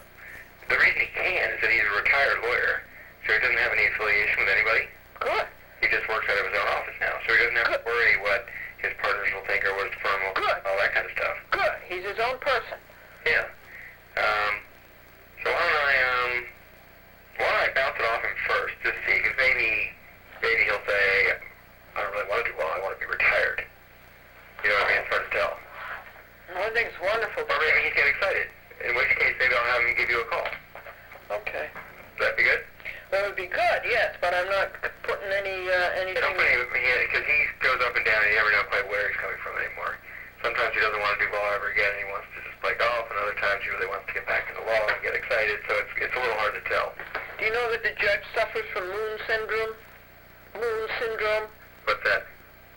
The reason he can is that he's a retired lawyer, so he doesn't have any affiliation with anybody. Good. He just works out of his own office now, so he doesn't have to worry what his partners will think or what his firm will think, Good. all that kind of stuff. Good. He's his own person. Yeah. So why don't I bounce it off him first, just see, because maybe he'll say, I don't really want to do law, I want to be retired. You know what I mean? It's hard to tell. I think it's wonderful. Or maybe he'd get excited, in which case maybe I'll have him give you a call. Okay. Would that be good? That would be good, yes, but I'm not putting anything... Don't put any, because he goes up and down and you never know quite where he's coming from anymore. Sometimes he doesn't want to do law ever again, and he wants to just play golf, and other times he really wants to get back into law and get excited, so it's a little hard to tell. Do you know that the judge suffers from Moon syndrome? Moon syndrome? What's that?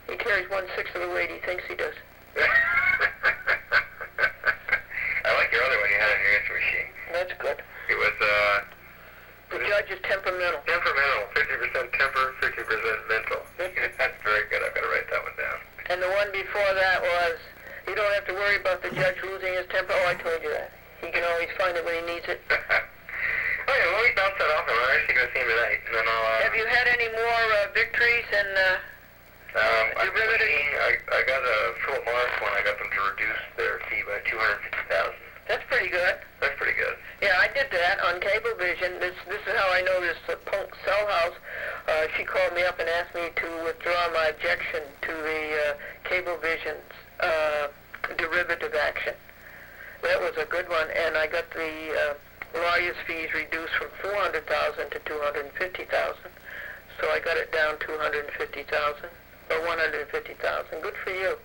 He carries 1/6 of the weight he thinks he does. I like your other one you had on your answer machine. That's good. It was, The judge is temperamental. temperamental, 50% temper, 50% mental. That's very good. I've got to write that one down. And the one before that was, you don't have to worry about the judge losing his temper. Oh, I told you that. He can always find it when he needs it. Oh yeah, let me bounce that off him. I'm actually going to see him tonight, and then I'll... Have you had any more victories and derivative? I got a Philip Morris one. I got them to reduce their fee by $250,000. That's pretty good. That's pretty good. Yeah, I did that on Cablevision. This is how I know this punk cell house. She called me up and asked me to withdraw my objection to the Cablevision's derivative action. That was a good one, and I got the lawyer's fees reduced from $400,000 to $250,000. So I got it down $250,000 or $150,000. Good for you.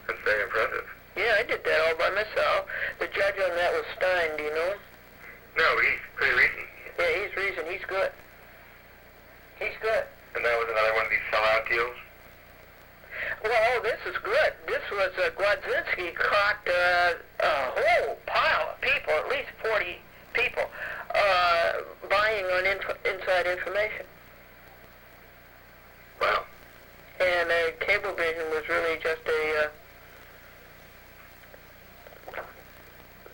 That's very impressive. Yeah, I did that all by myself. The judge on that was Stein. Do you know him? No, but he's pretty recent. Yeah, he's recent. He's good. He's good. And that was another one of these sellout deals? Well, this is good. This was Gładzinski caught a whole pile of people, at least 40 people, buying on inside information. Wow. And Cablevision was really just a...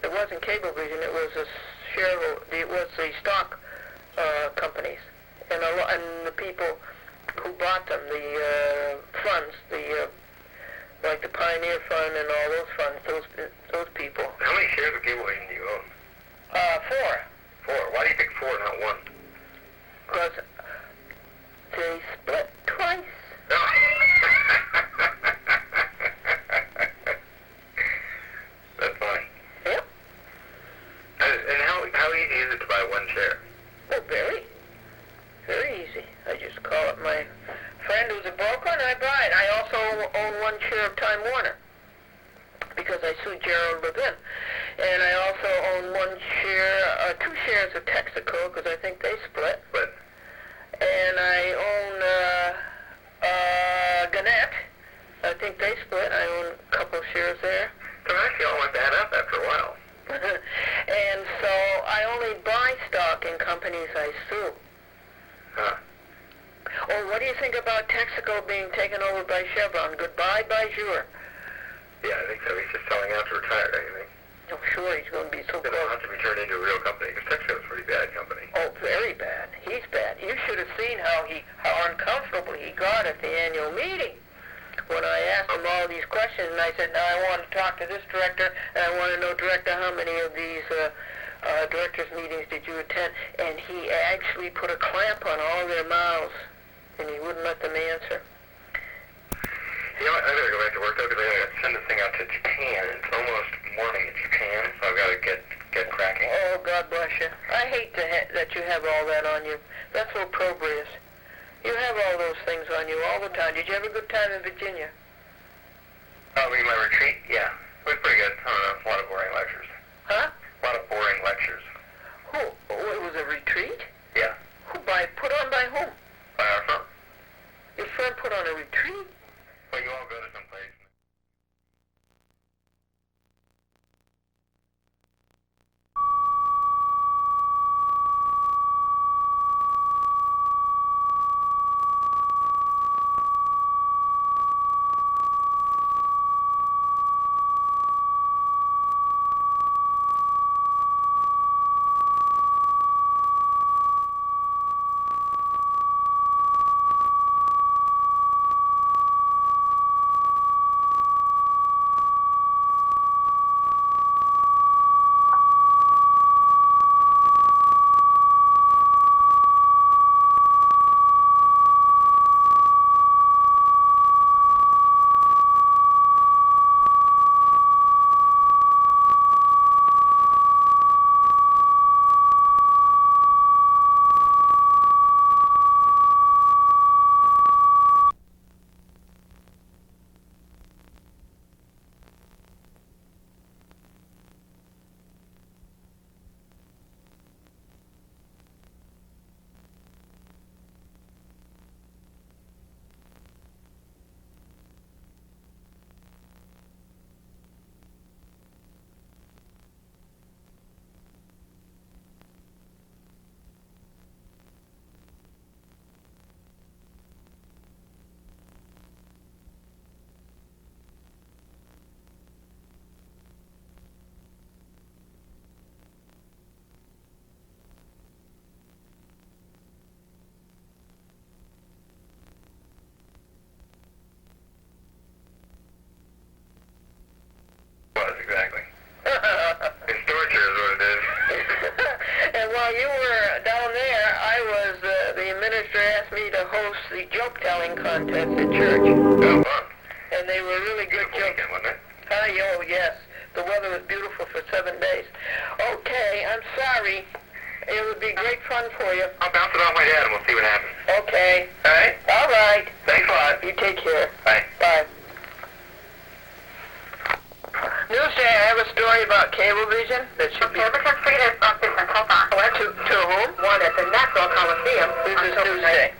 it wasn't Cablevision. It was a shareholder. It was the stock companies, and the people who bought them, the funds, like the Pioneer Fund and all those funds, those people. How many shares of Cablevision do you own? 4. 4. Why do you pick 4, not 1? Because they split twice. That's funny. Yep. And how easy is it to buy 1 share? Oh, very. Very easy. I just call up my friend who's a broker and I buy it. I also own 1 share of Time Warner because I sued Gerald Levin. And I also own 2 shares of Texaco because I think they split. But And I own Gannett. I think they split. I own a couple of shares there. so actually all went to add up after a while. And so I only buy stock in companies I sue. Huh. Or what do you think about Texaco being taken over by Chevron? Goodbye, bonjour. Yeah, I think so. He's just selling out to retire, I think. Oh, sure, he's going to be so It'll close. have to be turned into a real company, because Texaco's a pretty bad company. Oh, very bad. He's bad. You should have seen how uncomfortable he got at the annual meeting. When I asked him all these questions, and I said, now I want to talk to this director, and I want to know, director, how many of these directors' meetings did you attend? And he actually put a clamp on all their mouths, and he wouldn't let them answer. You know what? I gotta go back to work, though, because I gotta send this thing out to Japan. It's almost morning in Japan, so I've got to get cracking. Oh, God bless you. I hate that you have all that on you. That's so opprobrious. You have all those things on you all the time. Did you have a good time in Virginia? Oh, you mean my retreat? Yeah. It was pretty good. I don't know, a lot of boring lectures. Huh? A lot of boring lectures. Who? Oh, it was a retreat? Yeah. Put on by whom? By our firm. Your friend put on a retreat? Well, you all go to some place. Exactly. It's torture is what it is. And while you were down there, the minister asked me to host the joke-telling contest at church. Oh, fun. And they were really good Beautiful jokes. weekend, wasn't it? Oh, yes. The weather was beautiful for 7 days. Okay, I'm sorry. It would be great fun for you. I'll bounce it off my dad and we'll see what happens. Okay. All right? All right. Thanks a lot. You take care. Bye. Bye. Newsday, I have a story about cablevision that should be... Cablevision Street is on business. Hold on. To whom? One at the Nassau Coliseum. This is Newsday.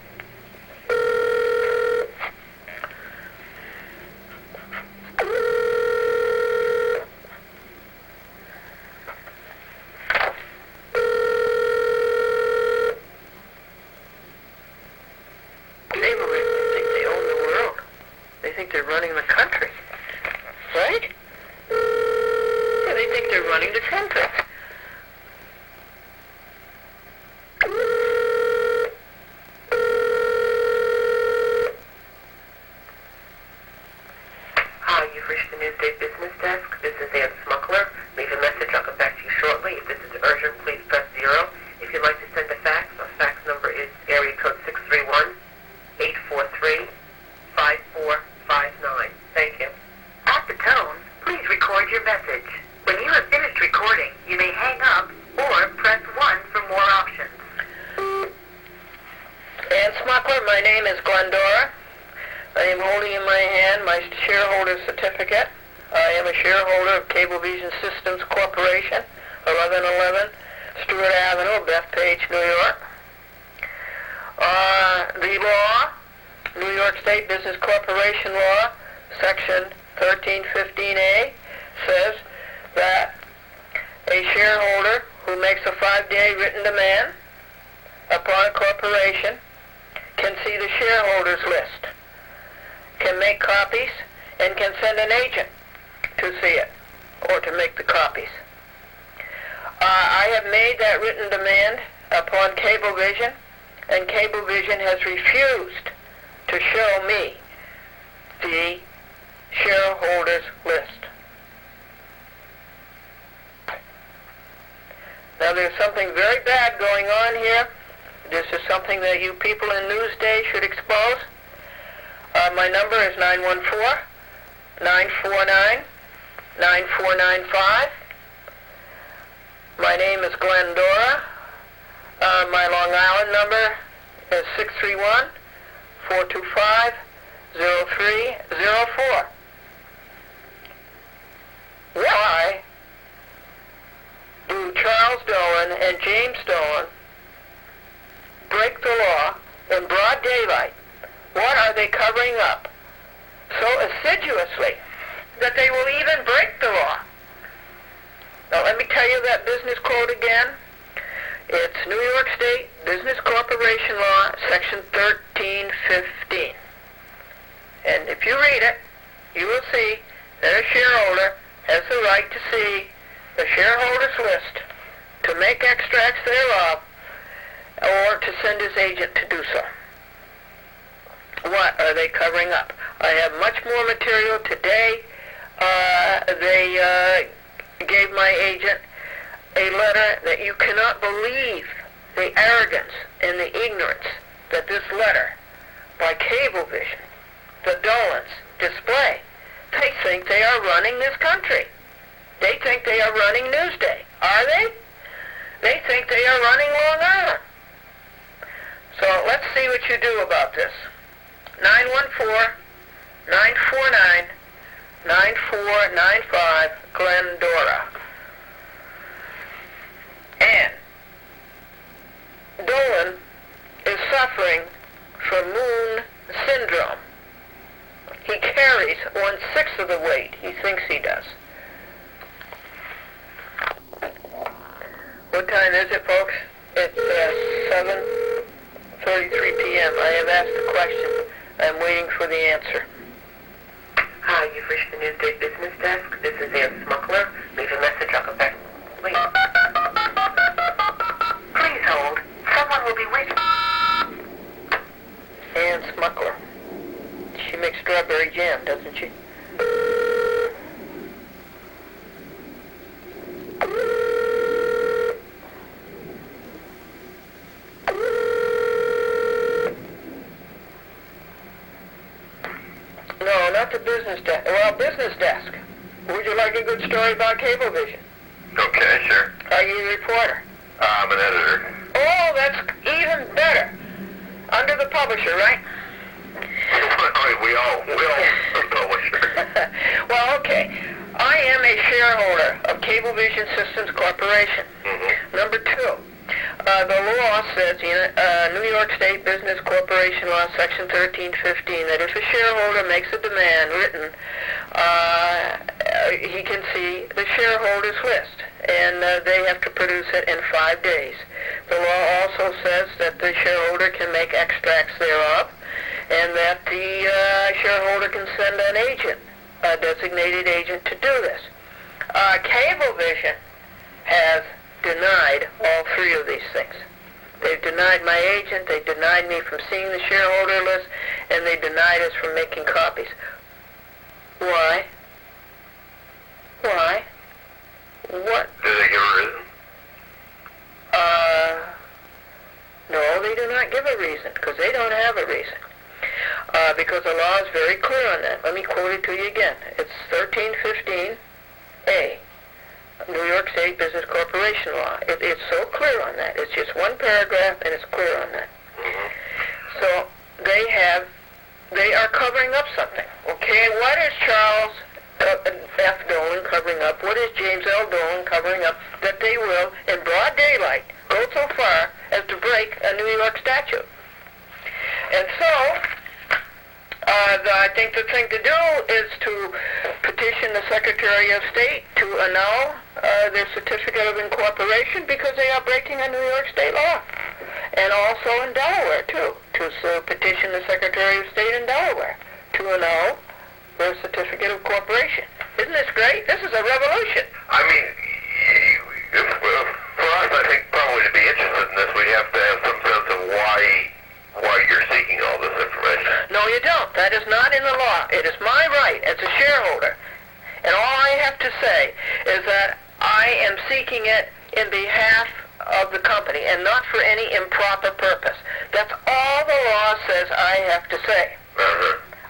Cablevision think they own the world. They think they're running the country. Right? Yeah, they think they're running the country. Hi, you've reached the Newsday Business Desk. This is Ann Smuckler. Leave a message. I'll come back to you shortly. If this is urgent, please press 0. If you'd like to send a fax, our fax number is area code 631-843-5459. Thank you. At the tone, please record your message. When you have finished recording, you may hang up or press 1 for more options. Ann Smuckler, my name is Glendora. I am holding in my hand my shareholder certificate. I am a shareholder of Cablevision Systems Corporation, 1111 Stewart Avenue, Bethpage, New York. The law, New York State Business Corporation Law, Section 1315A, says that a shareholder who who makes a 5-day written demand upon a corporation can see the shareholders list, can make copies, and can send an agent to see it or to make the copies. I have made that written demand upon Cablevision, and Cablevision has refused to show me the shareholders list. Now there's something very bad going on here. This is something that you people in Newsday should expose. My number is 914-949-9495. My name is Glendora. My Long Island number is 631-425-0304. Why do Charles Dolan and James Dolan break the law in broad daylight? What are they covering up so assiduously that they will even break the law? Now let me tell you that business quote again. It's New York State Business Corporation Law, Section 1315. And if you read it, you will see that a shareholder has the right to see the shareholders list, to make extracts thereof, or to send his agent to do so. What are they covering up? I have much more material today. They gave my agent a letter that you cannot believe the arrogance and the ignorance that this letter by Cablevision, the Dolans, display. They think they are running this country. They think they are running Newsday. Are they? They think they are running Long Island. So let's see what you do about this. 914-949-9495, Glendora. And Dolan is suffering from Moon syndrome. He carries 1/6 of the weight he thinks he does. What time is it, folks? It's 7:33 p.m. I have asked the question. I'm waiting for the answer. Hi, you've reached the Newsday Business Desk. This is Ann Smuckler. Leave a message. I'll come back. Wait. Please hold. Someone will be waiting. Ann Smuckler. She makes strawberry jam, doesn't she? No, not the business desk. Well, business desk. Would you like a good story about Cablevision? Okay, sure. Are you a reporter? I'm an editor. Oh, that's even better. Under the publisher, right? we all publisher. Well, okay. I am a shareholder of Cablevision Systems Corporation. Mm-hmm. Number 2, the law says in New York State Business Corporation Law, Section 1315, that if a shareholder makes a demand written, he can see the shareholders list, and they have to produce it in 5 days. The law also says that the shareholder can make extracts thereof, and that the shareholder can send an agent, a designated agent, to do this. Cablevision has denied all 3 of these things. They've denied my agent, they denied me from seeing the shareholder list, and they denied us from making copies. Why? Why? What? Did they give a reason? No, they do not give a reason, because they don't have a reason. Because the law is very clear on that. Let me quote it to you again. It's 1315A, New York State Business Corporation Law. It's so clear on that. It's just one paragraph, and it's clear on that. Mm-hmm. So they are covering up something. Okay, what is Charles F. Dolan covering up? What is James L. Dolan covering up? That they will, in broad daylight, go so far as to break a New York statute. And so, I think the thing to do is to petition the Secretary of State to annul their certificate of incorporation because they are breaking a New York state law. And also in Delaware, too, to petition the Secretary of State in Delaware to annul their certificate of incorporation. Isn't this great? This is a revolution. I mean, for us, I think probably to be interested in this, we have to have some sense of why you're seeking all this information. No, you don't. That is not in the law. It is my right as a shareholder. And all I have to say is that I am seeking it in behalf of the company and not for any improper purpose. That's all the law says I have to say.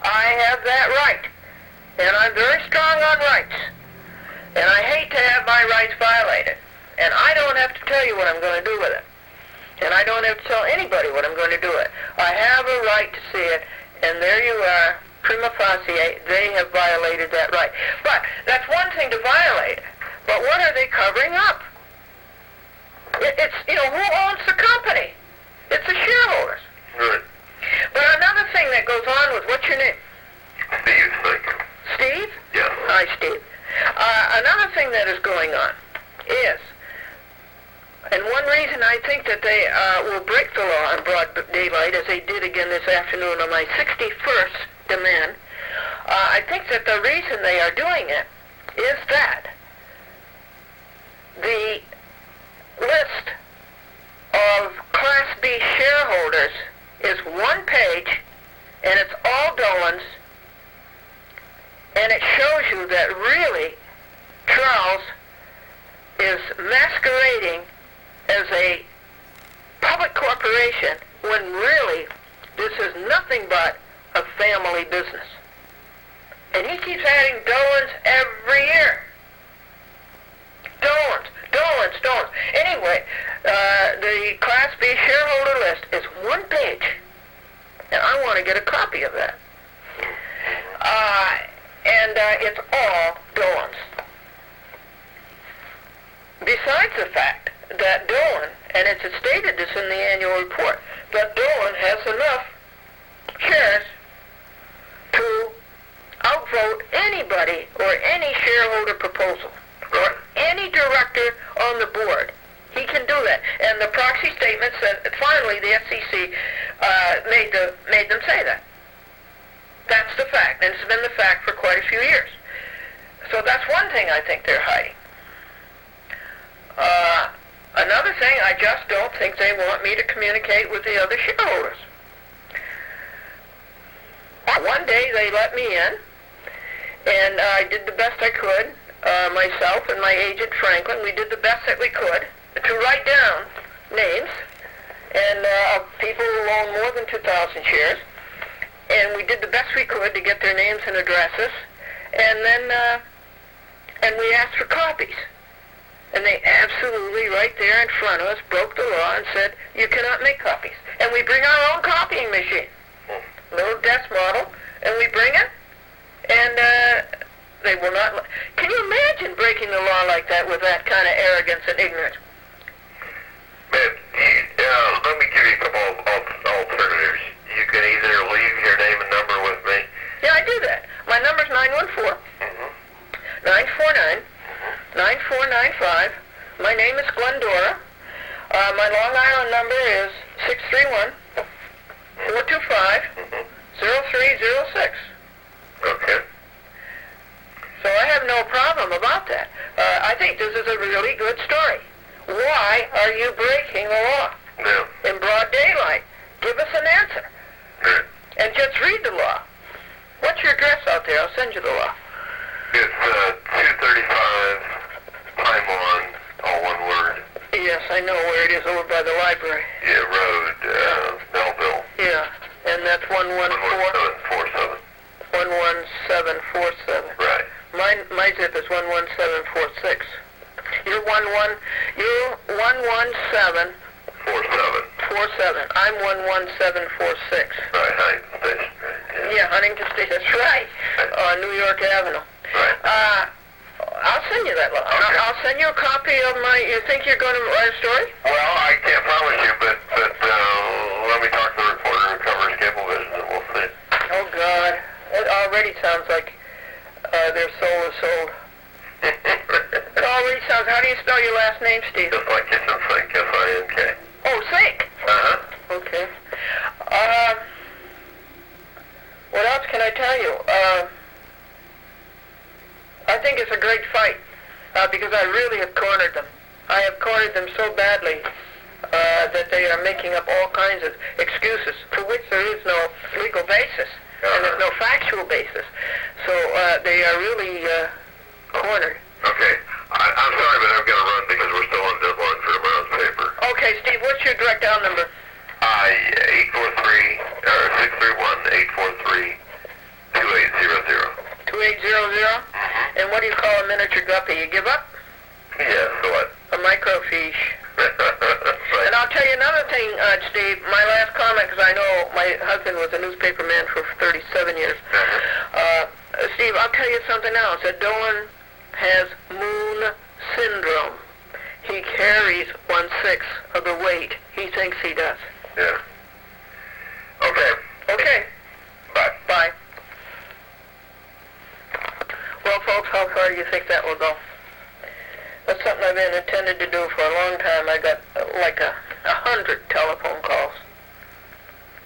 I have that right. And I'm very strong on rights. And I hate to have my rights violated. And I don't have to tell you what I'm going to do with it. And I don't have to tell anybody what I'm going to do with it. I have a right to see it, and there you are, prima facie, they have violated that right. But that's one thing to violate. But what are they covering up? It's, who owns the company? It's the shareholders. Right. But another thing that goes on with, what's your name? Steve, thank you. Steve? Yes. Hi, Steve. Another thing that is going on is, and one reason I think that they will break the law in broad daylight, as they did again this afternoon on my 61st demand, I think that the reason they are doing it is that the list of Class B shareholders is one page, and it's all Dolan's, and it shows you that really Charles is masquerading as a public corporation when really this is nothing but a family business. And he keeps adding Dolan's every year. Dolan's. Anyway, the Class B shareholder list is one page. And I want to get a copy of that. And it's all Dolan's. Besides the fact that Dolan, and it's stated this in the annual report, that Dolan has enough shares to outvote anybody or any shareholder proposal or any director on the board. He can do that. And the proxy statement said, finally, the SEC made them say that. That's the fact, and it's been the fact for quite a few years. So that's one thing I think they're hiding. Another thing, I just don't think they want me to communicate with the other shareholders. One day they let me in, and I did the best I could, myself and my agent Franklin. We did the best that we could to write down names and of people who own more than 2,000 shares, and we did the best we could to get their names and addresses, and then and we asked for copies. And they absolutely, right there in front of us, broke the law and said, you cannot make copies. And we bring our own copying machine, little desk model, and we bring it, and they will not. Can you imagine breaking the law like that with that kind of arrogance and ignorance? Man, let me give you a couple of alternatives. You can either leave your name and number with me. Yeah, I do that. My number's 914 949 9495. My name is Glendora. My Long Island number is 631-425-0306. Okay. So I have no problem about that. I think this is a really good story. Why are you breaking the law? No. In broad daylight. Give us an answer. Good. And just read the law. What's your address out there? I'll send you the law. It's 235 Pine, all one word. Yes, I know where it is, over by the library. Yeah, road, Melville. Yeah, and that's 11747. 11747. Right. My zip is 11746. You're 11747. 47. I'm 11746. Right, Huntington Station. Right. Yeah, Huntington Station. That's right. New York Avenue. Right. I'll send you that law. Okay. I'll send you a copy of my. You think you're going to write a story? Well, I can't promise you, but let me talk to the reporter who covers cablevision, and we'll see. Oh God. sounds like their soul is sold. It all really sounds. How do you spell your last name, Steve? Just like kitchen sink, S-I-N-K. Oh, sink. Uh-huh. Okay. What else can I tell you? I think it's a great fight because I really have cornered them. I have cornered them so badly that they are making up all kinds of excuses for which there is no legal basis and there's no factual basis. So they are really cornered. Okay. I'm sorry, but I've got to run because we're still on deadline for tomorrow's paper. Okay, Steve, what's your direct dial number? 843-631-843-2800. 2800? And what do you call a miniature guppy? You give up? Yeah, so what? A microfiche. Right. And I'll tell you another thing, Steve, my last comment, because I know my husband was a newspaper man for 37 years. Steve, I'll tell you something else. A Doan has moon syndrome. He carries 1/6 of the weight he thinks he does. Yeah. Okay. Okay. Bye. Bye. Well, folks, how far do you think that will go? That's something I've been intended to do for a long time. I got like 100 telephone calls.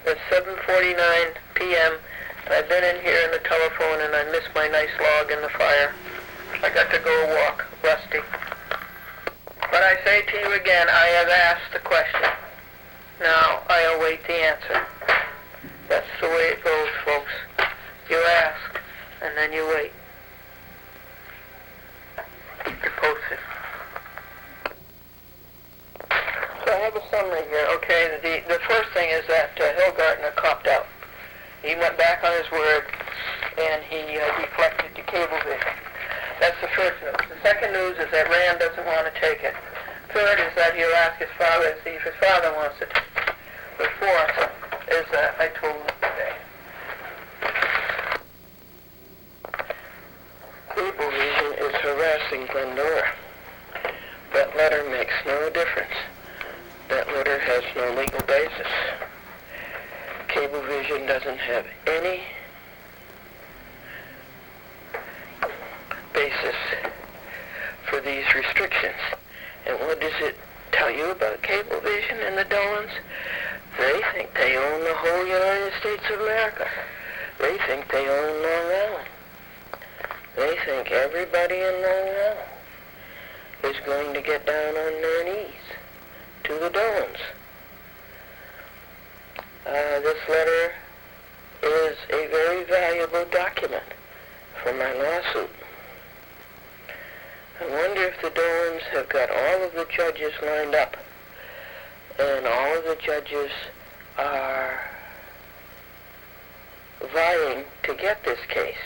It's 7:49 p.m. I've been in here in the telephone and I missed my nice log in the fire. I got to go walk, rusty. But I say to you again, I have asked the question. Now I await the answer. That's the way it goes, folks. You ask, and then you wait. Keep you posted. So I have a summary here. Okay, the first thing is that Hillgartner copped out. He went back on his word, and he deflected to Cablevision. That's the first news. The second news is that Rand doesn't want to take it. Third is that he'll ask his father to see if his father wants to take it. The fourth is that I told him today. Cablevision is harassing Glendora. That letter makes no difference. That letter has no legal basis. Cablevision doesn't have any basis for these restrictions. And what does it tell you about Cablevision and the Dolans? They think they own the whole United States of America. They think they own Long Island. They think everybody in Long Island is going to get down on their knees to the Dolans. This letter is a very valuable document for my lawsuit. I wonder if the Dolans have got all of the judges lined up, and all of the judges are vying to get this case,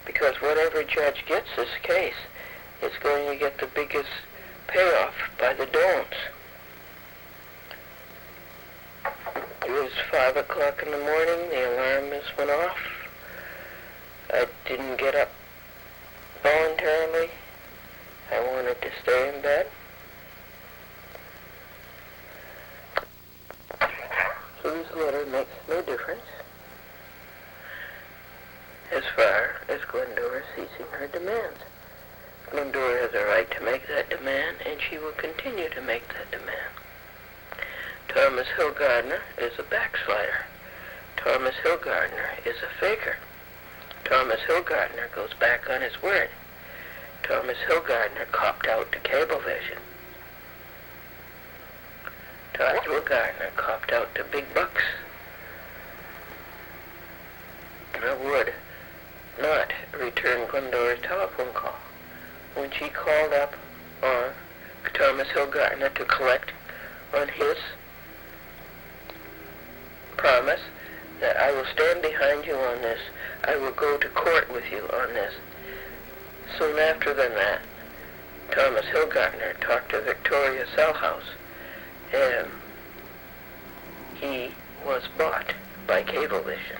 because whatever judge gets this case is going to get the biggest payoff by the Dolans. It was 5 o'clock in the morning, the alarm just went off. I didn't get up voluntarily. I wanted to stay in bed. So this letter makes no difference as far as Glendora ceasing her demands. Glendora has a right to make that demand, and she will continue to make that demand. Thomas Hillgartner is a backslider. Thomas Hillgartner is a faker. Thomas Hillgartner goes back on his word. Thomas Hillgartner copped out to Cablevision. Thomas Hillgartner copped out to big bucks. I would not return Glendora's telephone call when she called up on Thomas Hillgartner to collect on his promise that I will stand behind you on this. I will go to court with you on this. Soon after that, Thomas Hillgartner talked to Victoria Sellhouse, and he was bought by Cablevision.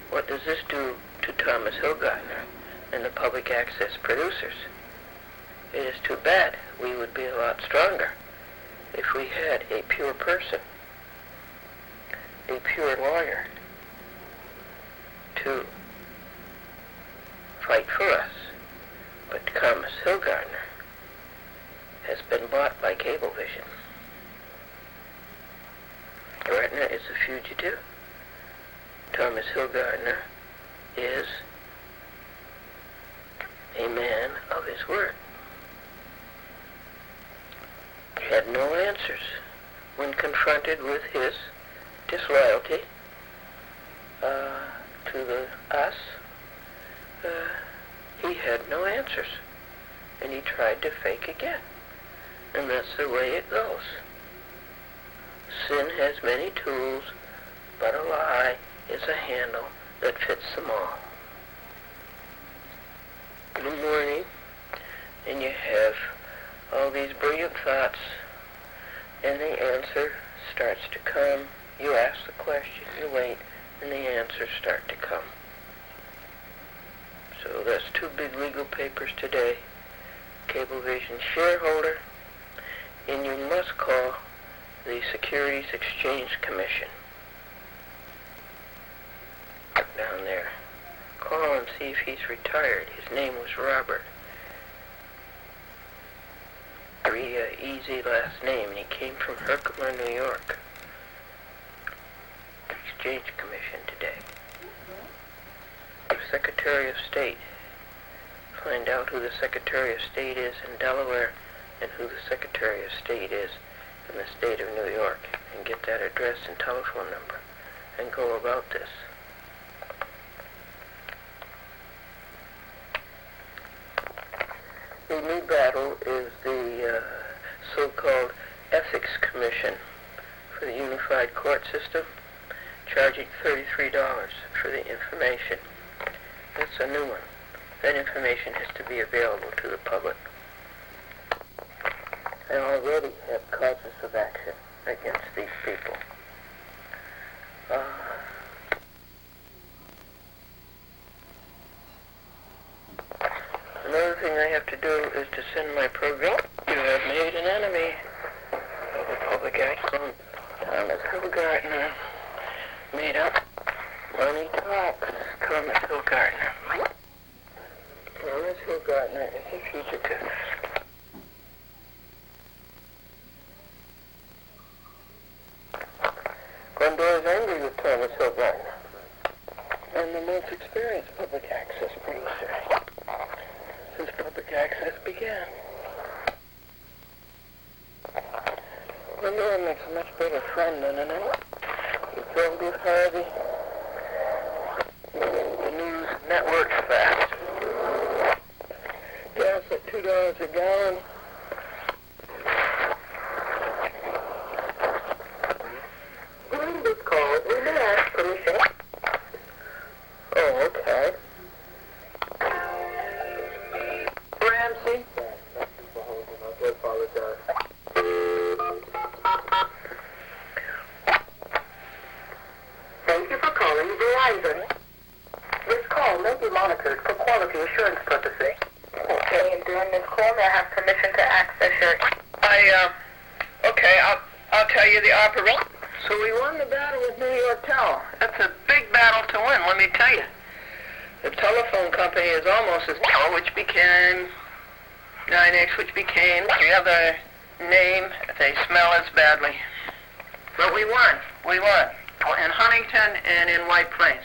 What does this do to Thomas Hillgartner and the public access producers? It is too bad. We would be a lot stronger if we had a pure person, a pure lawyer, to fight for us. But Thomas Hillgardner has been bought by Cablevision. Gardner is a fugitive. Thomas Hillgardner is a man of his word. He had no answers when confronted with his disloyalty to us. He had no answers, and he tried to fake again. And that's the way it goes. Sin has many tools, but a lie is a handle that fits them all. In the morning, and you have all these brilliant thoughts, and the answer starts to come. You ask the question, you wait, and the answers start to come. So that's 2 big legal papers today. Cablevision shareholder, and you must call the Securities Exchange Commission down there. Call and see if he's retired. His name was Robert. Very easy last name, and he came from Herkimer, New York. Exchange Commission today. The Secretary of State. Find out who the Secretary of State is in Delaware and who the Secretary of State is in the state of New York, and get that address and telephone number and go about this. The new battle is the so-called Ethics Commission for the Unified Court System, charging $33 for the information. That's a new one. That information has to be available to the public. I already have causes of action against these people. Another thing I have to do is to send my program. You have made an enemy of the public action. Thomas Hillgardner made up. Money talks. Thomas Hillgardner. Thomas Hillgardner is a fugitive. Glendora is angry with Thomas Hillgardner, and the most experienced public access producer since public access began. Glendora makes a much better friend than an enemy. He killed with Harvey. The news network's fast. Gas at $2 a gallon. This call will be asked permission. Oh, okay. Ramsey? I do apologize. Thank you for calling Verizon. This call may be monitored for quality assurance purposes. Okay, and during this call, may I have permission to access your... I'll tell you the operation. So we won the battle with New York Tel. That's a big battle to win, let me tell you. The telephone company is almost as Tel, which became 9X, which became the other name. They smell as badly. But we won. We won. In Huntington and in White Plains.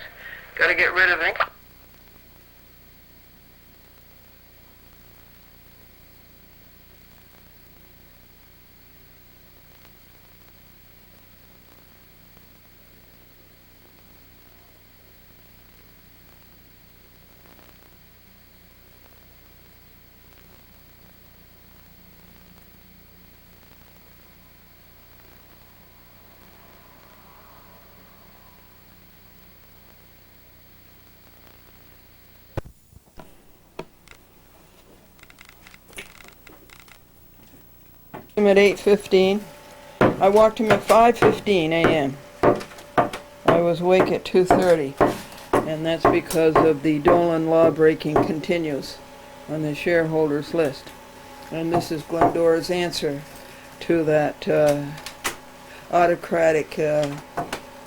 Got to get rid of it. Him at 8:15. I walked him at 5:15 a.m. I was awake at 2:30, and that's because of the Dolan law breaking continues on the shareholders list. And this is Glendora's answer to that autocratic,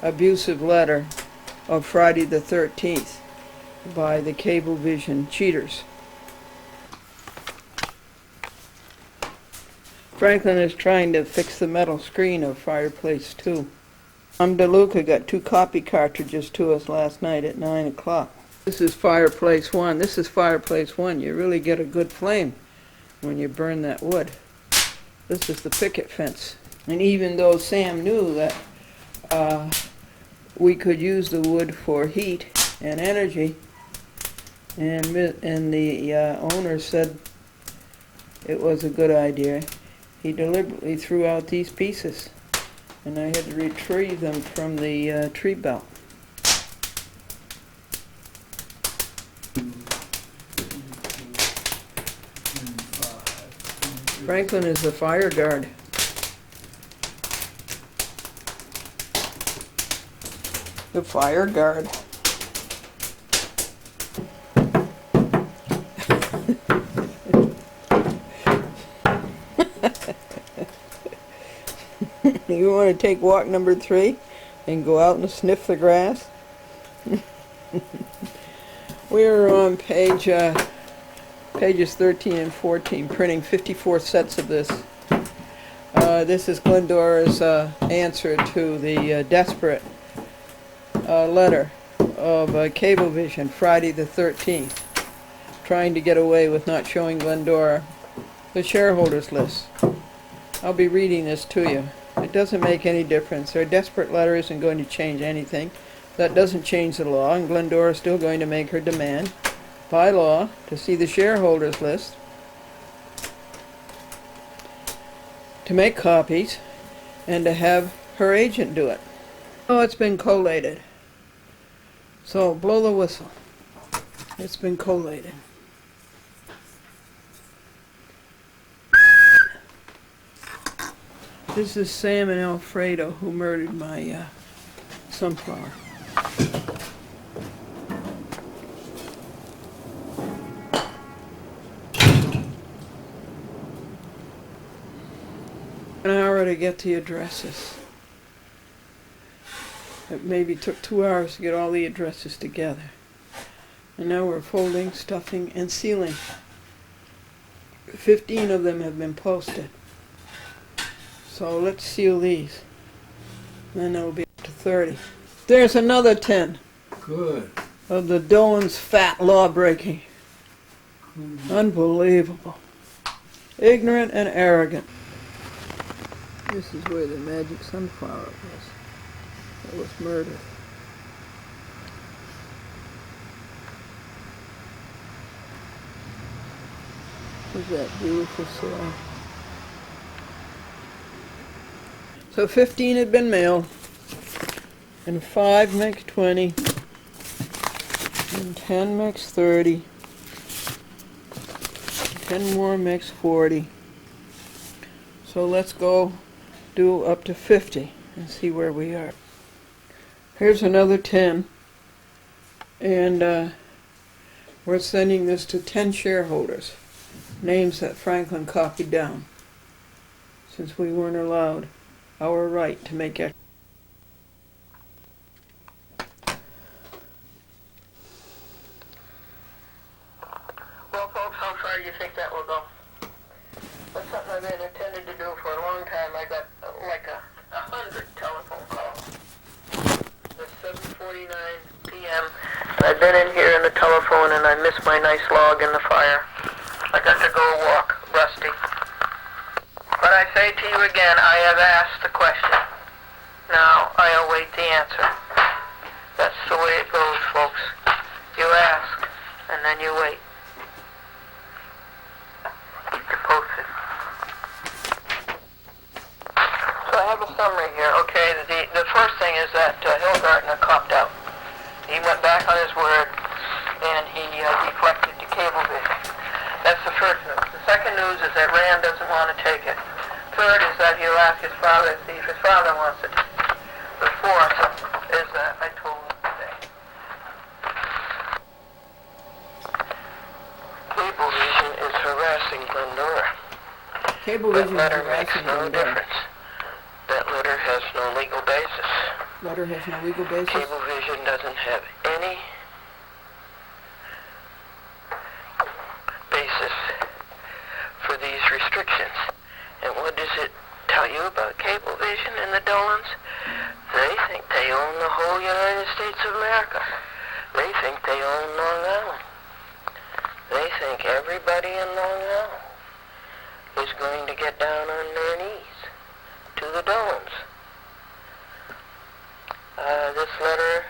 abusive letter of Friday the 13th. by the cablevision cheaters. Franklin is trying to fix the metal screen of Fireplace 2. DeLuca got 2 copy cartridges to us last night at 9 o'clock. This is Fireplace 1. This is Fireplace 1. You really get a good flame when you burn that wood. This is the picket fence. And even though Sam knew that we could use the wood for heat and energy, and the owner said it was a good idea, he deliberately threw out these pieces, and I had to retrieve them from the tree belt. Franklin is the fire guard. The fire guard. You want to take walk number 3 and go out and sniff the grass? We're on pages 13 and 14, printing 54 sets of this. This is Glendora's answer to the desperate letter of Cablevision, Friday the 13th, trying to get away with not showing Glendora the shareholders list. I'll be reading this to you. It doesn't make any difference. Their desperate letter isn't going to change anything. That doesn't change the law, and Glendora is still going to make her demand, by law, to see the shareholders list, to make copies, and to have her agent do it. Oh, it's been collated. So blow the whistle. It's been collated. This is Sam and Alfredo who murdered my sunflower. An hour to get the addresses. It maybe took 2 hours to get all the addresses together. And now we're folding, stuffing, and sealing. 15 of them have been posted. So let's seal these. Then it'll be up to 30. There's another 10. Good. Of the Dolan's fat law breaking. Unbelievable. Ignorant and arrogant. This is where the magic sunflower was. That was murdered. Look at that beautiful soil. So 15 had been mailed, and 5 makes 20, and 10 makes 30, 10 more makes 40. So let's go do up to 50 and see where we are. Here's another 10, and we're sending this to 10 shareholders, names that Franklin copied down, since we weren't allowed our right to make it. Well, folks, how far do you think that will go? That's something I've been intending to do for a long time. I got like 100 telephone calls. It's 7:49 p.m. I've been in here in the telephone and I missed my nice log in the fire. I got to go walk, Rusty. But I say to you again, I have asked the question. Now I await the answer. That's the way it goes, folks. You ask, and then you wait. Keep you posted. So I have a summary here. Okay, the first thing is that Hilgartner copped out. He went back on his word, and he deflected to Cablevision. That's the first news. The second news is that Rand doesn't want to take it. Third is that he'll ask his father to see if his father wants it. The fourth is that I told him today. Cablevision is harassing Glendora. Cablevision That letter is makes harassing no Glendora. difference. That letter has no legal basis. Letter has no legal basis. Cablevision doesn't have any tell you about Cablevision and the Dolans? They think they own the whole United States of America. They think they own Long Island. They think everybody in Long Island is going to get down on their knees to the Dolans. This letter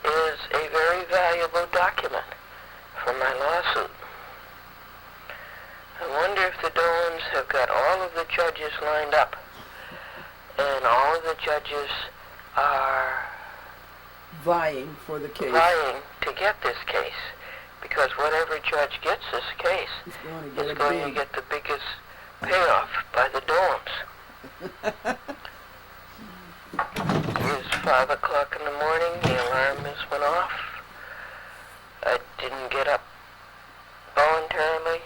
is a very valuable document for my lawsuit. I wonder if the Dolans have got all of the judges lined up, and all of the judges are Vying for the case. vying to get this case, because whatever judge gets this case He's going to is get a going to big. get the biggest payoff by the Dolans. It was 5 o'clock in the morning, the alarm just went off. I didn't get up voluntarily.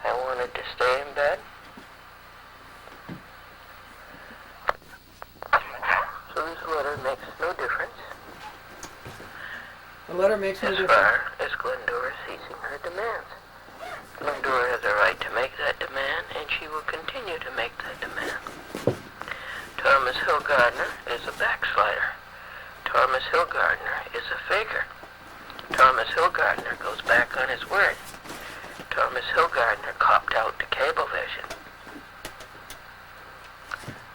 I wanted to stay in bed. So this letter makes no difference The letter makes no as difference. far as Glendora ceasing her demands. Glendora has a right to make that demand, and she will continue to make that demand. Thomas Hillgardner is a backslider. Thomas Hillgardner is a faker. Thomas Hillgardner goes back on his word. Thomas Hillgardner copped out to Cablevision.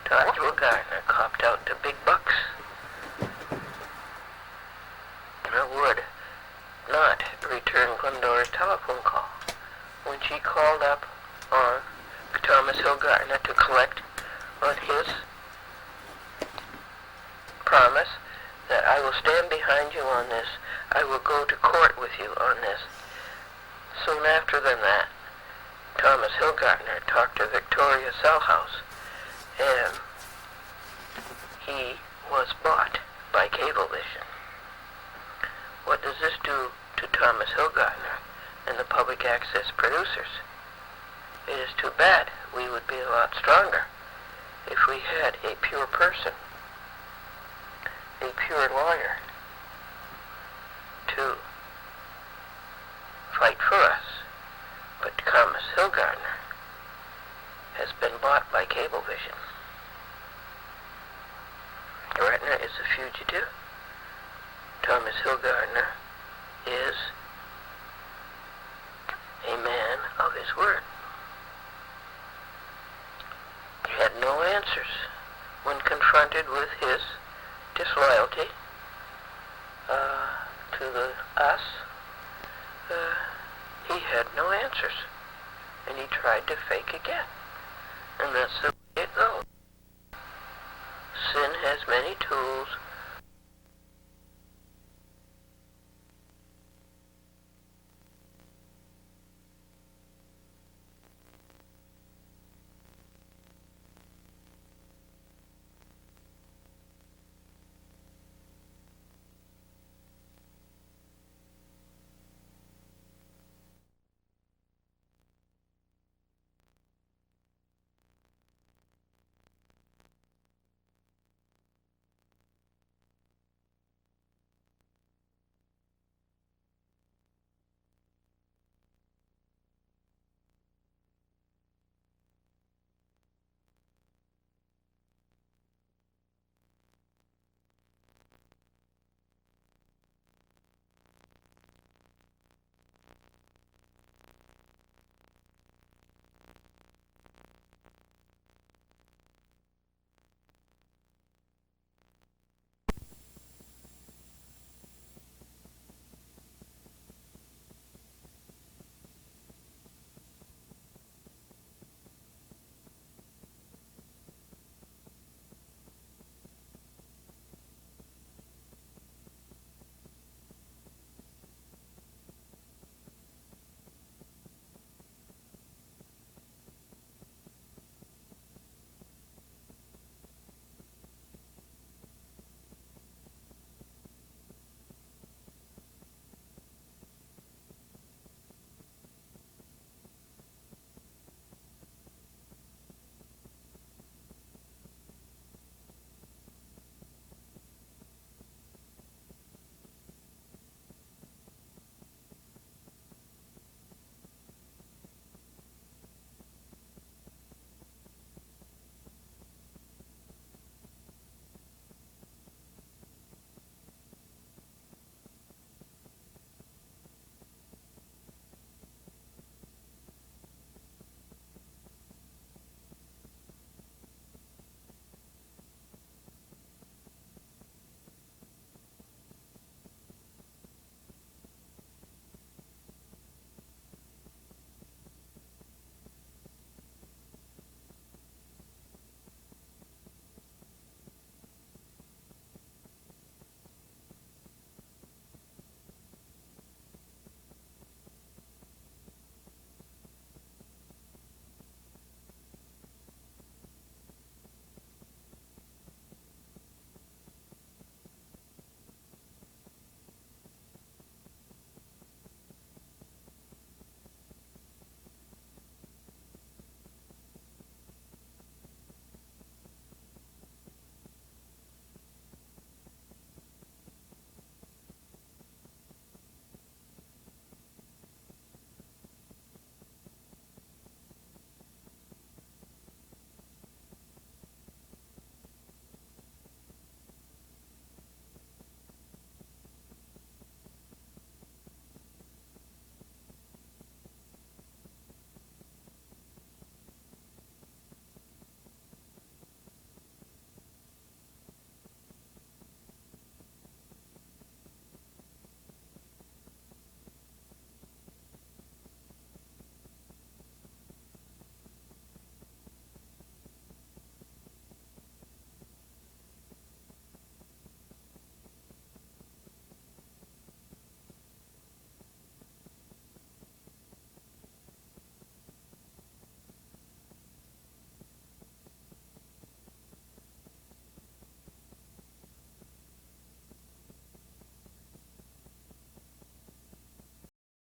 Thomas Hillgardner copped out to big bucks. I would not return Glendora's telephone call when she called up on Thomas Hillgardner to collect on his promise that I will stand behind you on this. I will go to court with you on this. Soon after than that, Thomas Hillgardner talked to Victoria Sellhouse, and he was bought by Cablevision. What does this do to Thomas Hillgardner and the public access producers? It is too bad. We would be a lot stronger if we had a pure person, a pure lawyer, to fight for us. But Thomas Hillgardner has been bought by Cablevision. Gardner is a fugitive. Thomas Hillgardner is a man of his word. He had no answers when confronted with his disloyalty to us. He had no answers, and he tried to fake again. And that's the